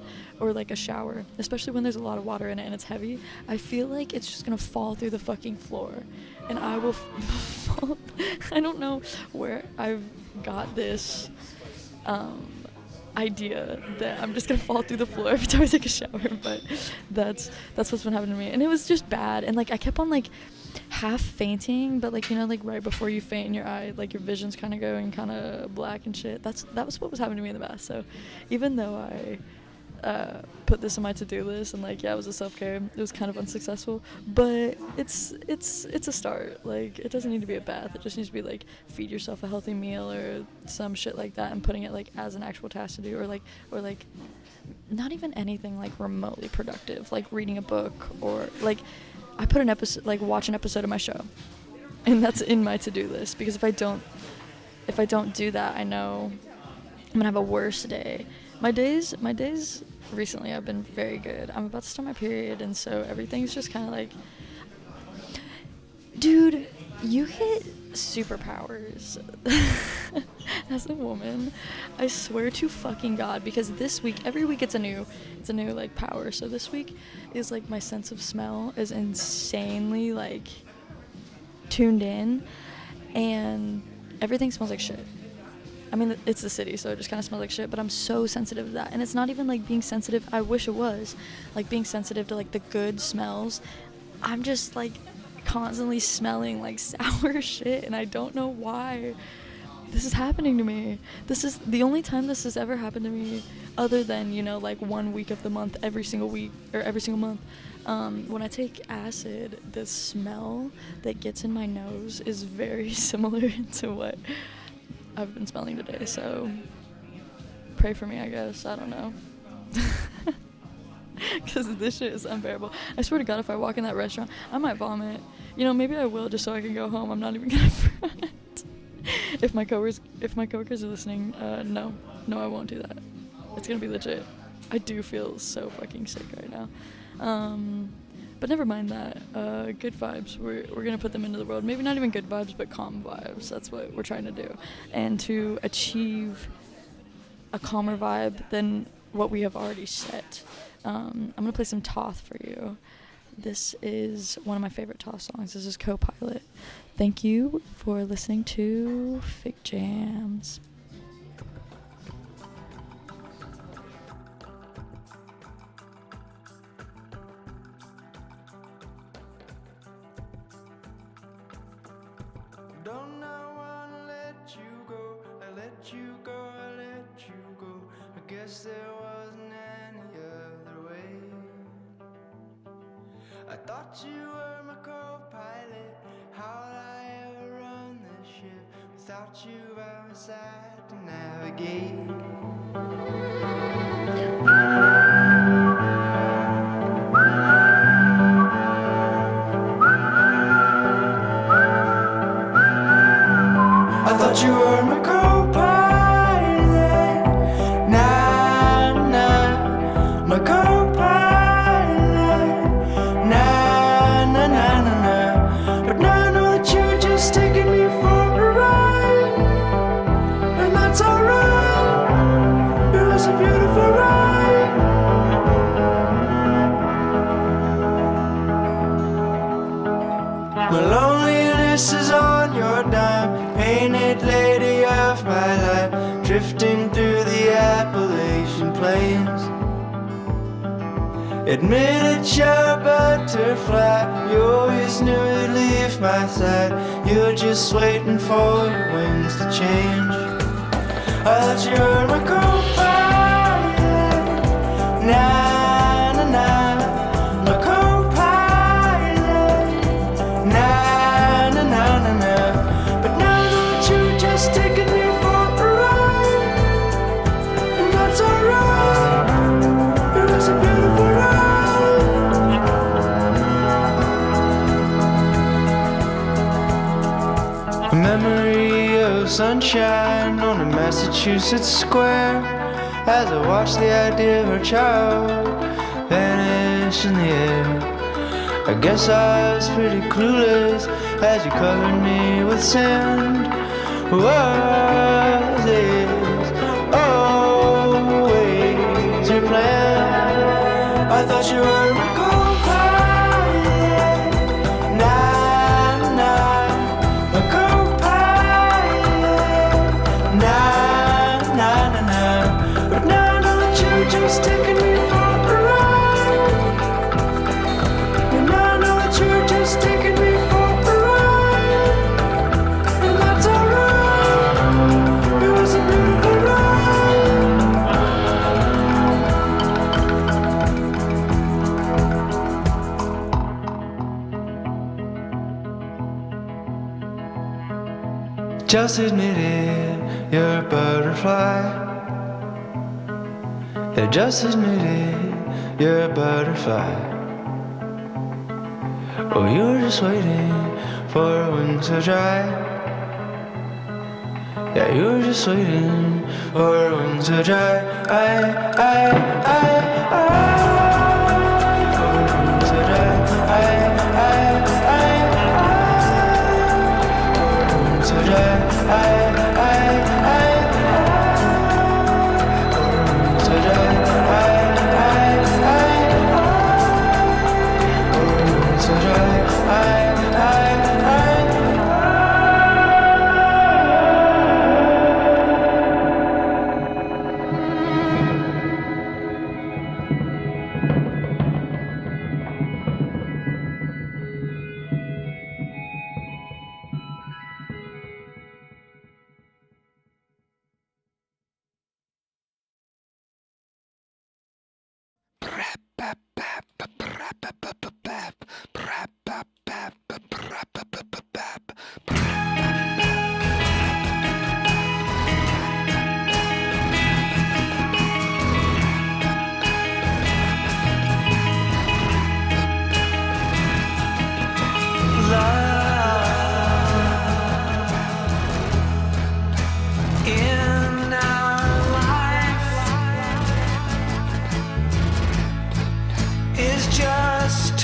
or like a shower, especially when there's a lot of water in it and it's heavy, I feel like it's just gonna fall through the fucking floor, and I will fall. I don't know where I've got this idea that I'm just gonna fall through the floor every time I take a shower, but that's what's been happening to me, and it was just bad. And like I kept on like half fainting, but like, you know, like right before you faint, your eye, like your vision's kind of going kind of black and shit. That was what was happening to me in the bath. So even though I put this on my to-do list and like, yeah, it was a self-care, it was kind of unsuccessful, but it's a start. Like it doesn't need to be a bath, it just needs to be like feed yourself a healthy meal or some shit like that, and putting it like as an actual task to do, or like not even anything like remotely productive, like reading a book, or like I put an episode, like watch an episode of my show, and that's in my to-do list, because if I don't do that, I know I'm gonna have a worse day. My days recently have been very good. I'm about to start my period, and so everything's just kind of like, dude, you get superpowers as a woman. I swear to fucking God, because this week, every week it's a new like power. So this week is like my sense of smell is insanely like tuned in, and everything smells like shit. I mean, it's the city, so it just kind of smells like shit, but I'm so sensitive to that. And it's not even like being sensitive, I wish it was, like being sensitive to like the good smells. I'm just like constantly smelling like sour shit, and I don't know why this is happening to me. This is the only time this has ever happened to me, other than, you know, like 1 week of the month, every single week, or every single month. When I take acid, the smell that gets in my nose is very similar to what I've been smelling today, so pray for me, I guess. I don't know. Because this shit is unbearable. I swear to God, if I walk in that restaurant, I might vomit. You know, maybe I will just so I can go home. I'm not even gonna front. If my coworkers are listening, no, I won't do that. It's gonna be legit. I do feel so fucking sick right now. But never mind that. Good vibes. We're gonna put them into the world. Maybe not even good vibes, but calm vibes. That's what we're trying to do. And to achieve a calmer vibe than what we have already set, I'm gonna play some Toth for you. This is one of my favorite Toth songs. This is Co-Pilot. Thank you for listening to Figjams. Don't I wanna let you go? I let you go, I let you go. I guess there wasn't any other way. I thought you were my co-pilot. How'd I ever run this ship without you by my side to navigate? I thought you were my co-pilot, nah, nah, my co-pilot, nah, nah, nah, nah, nah. But now I know that you're just taking me for a ride, and that's alright. It was a beautiful ride. My loneliness is on your dime, painted lady of my life, drifting through the Appalachian plains. Admit it, you're a butterfly, you always knew you'd leave my side. You're just waiting for your wings to change. I thought you were my co-pilot, nah, nah, nah, my co-pilot, sunshine on a Massachusetts square as I watched the idea of her child vanish in the air. I guess I was pretty clueless as you covered me with sand. Was this always your plan? I thought you were my co-pilot. Nah, nah, my co-pilot. Nah, nah, nah, nah. But now I know that you're just taking me for a ride. And now I know that you're just taking me for a ride. And that's alright. It was a beautiful ride. Just admit it, you're a butterfly. Yeah, just admit it, you're a butterfly. Oh, you were just waiting for her wings to dry. Yeah, you were just waiting for her wings to dry. For her wings to dry. To dry. To dry. To dry. In our life is just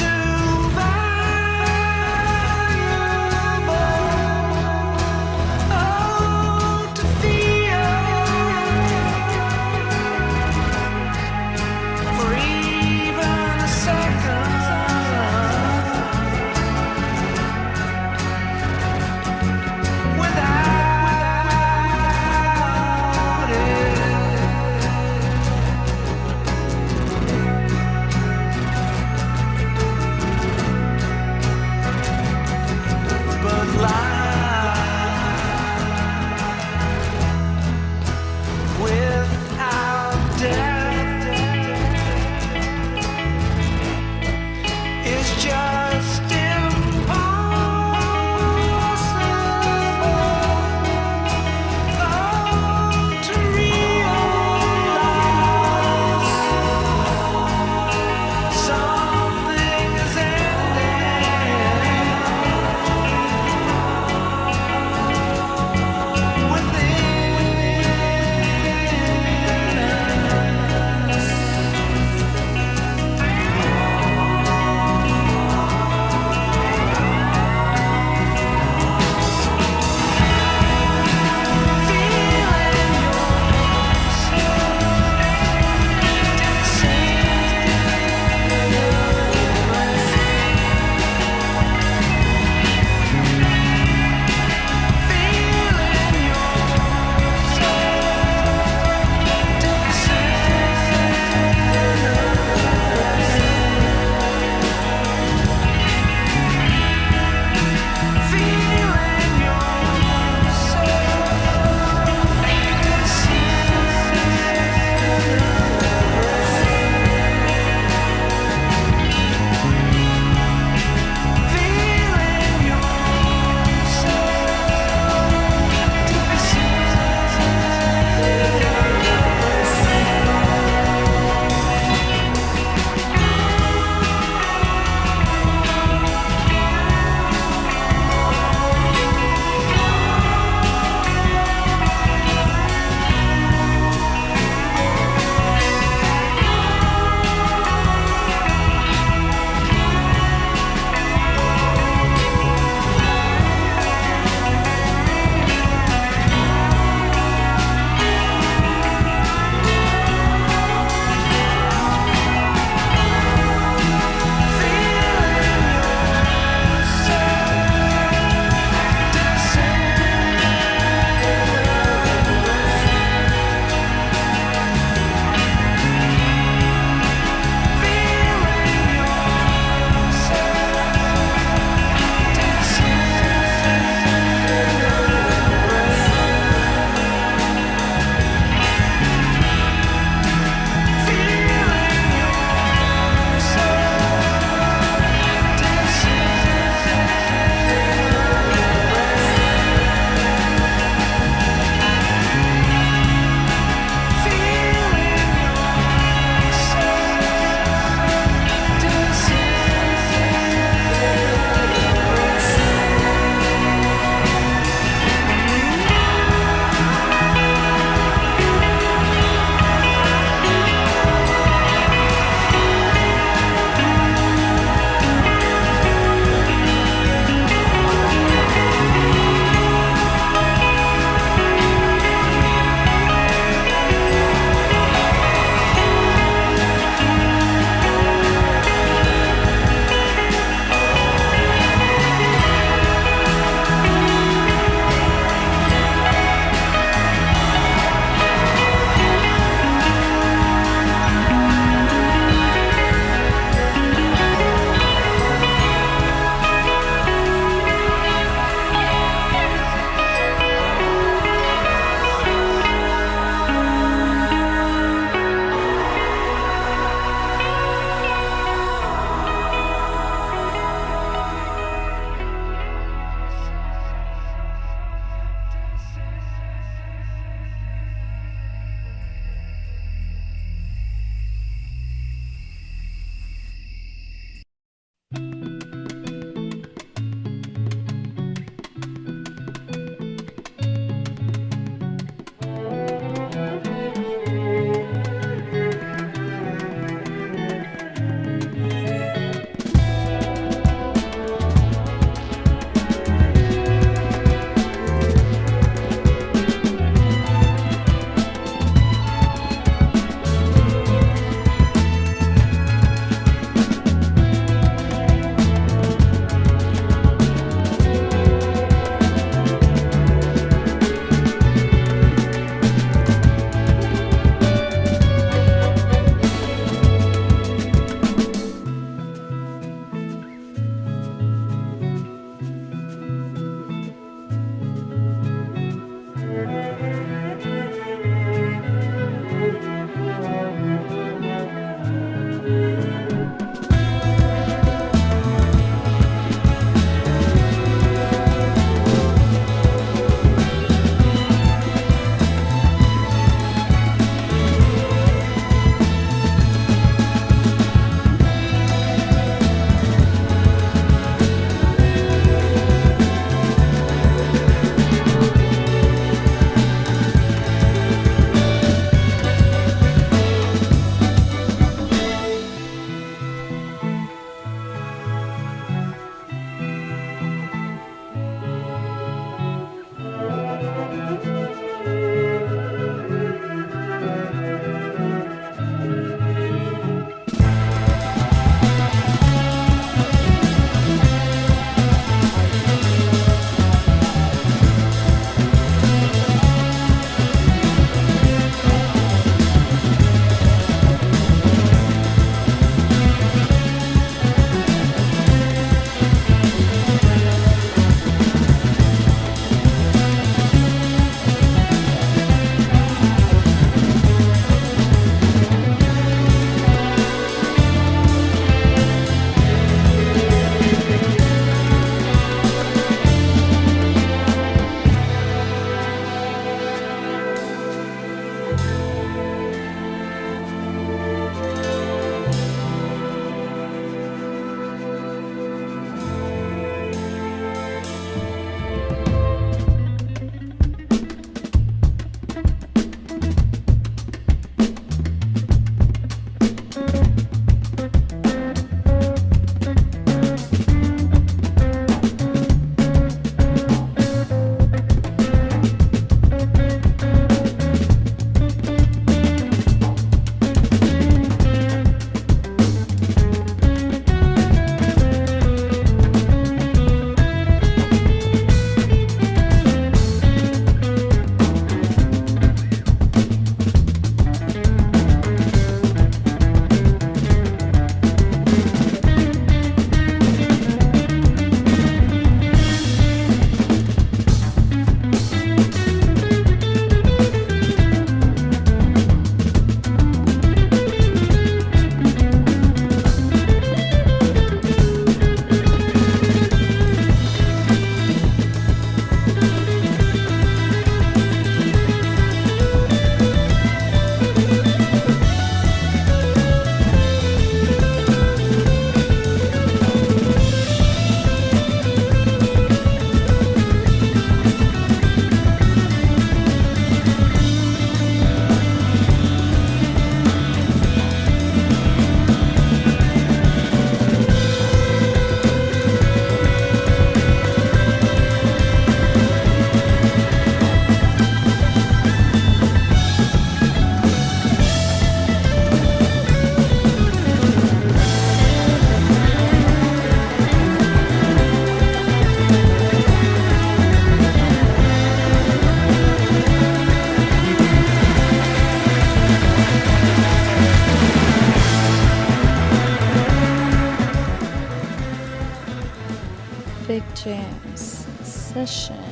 Figjams session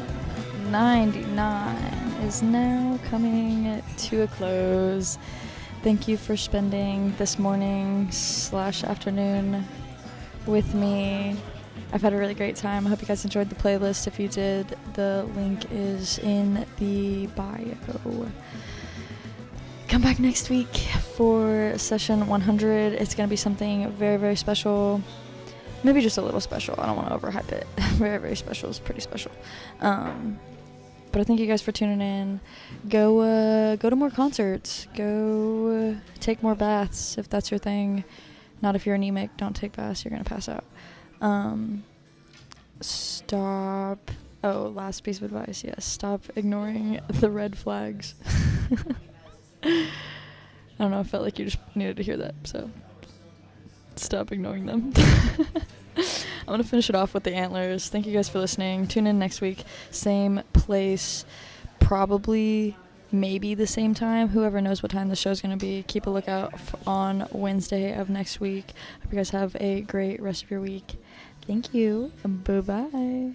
99 is now coming to a close. Thank you for spending this morning / afternoon with me. I've had a really great time. I hope you guys enjoyed the playlist. If you did, the link is in the bio. Come back next week for session 100. It's going to be something very, very special. Maybe just a little special. I don't want to overhype it. Very, very special is pretty special. But I thank you guys for tuning in. Go to more concerts. Go take more baths if that's your thing. Not if you're anemic. Don't take baths. You're going to pass out. Stop. Oh, last piece of advice. Yes. Stop ignoring the red flags. I don't know. I felt like you just needed to hear that. So stop ignoring them. I'm going to finish it off with the Antlers. Thank you guys for listening. Tune in next week. Same place. Probably, maybe the same time. Whoever knows what time the show's going to be. Keep a lookout on Wednesday of next week. Hope you guys have a great rest of your week. Thank you. Bye-bye.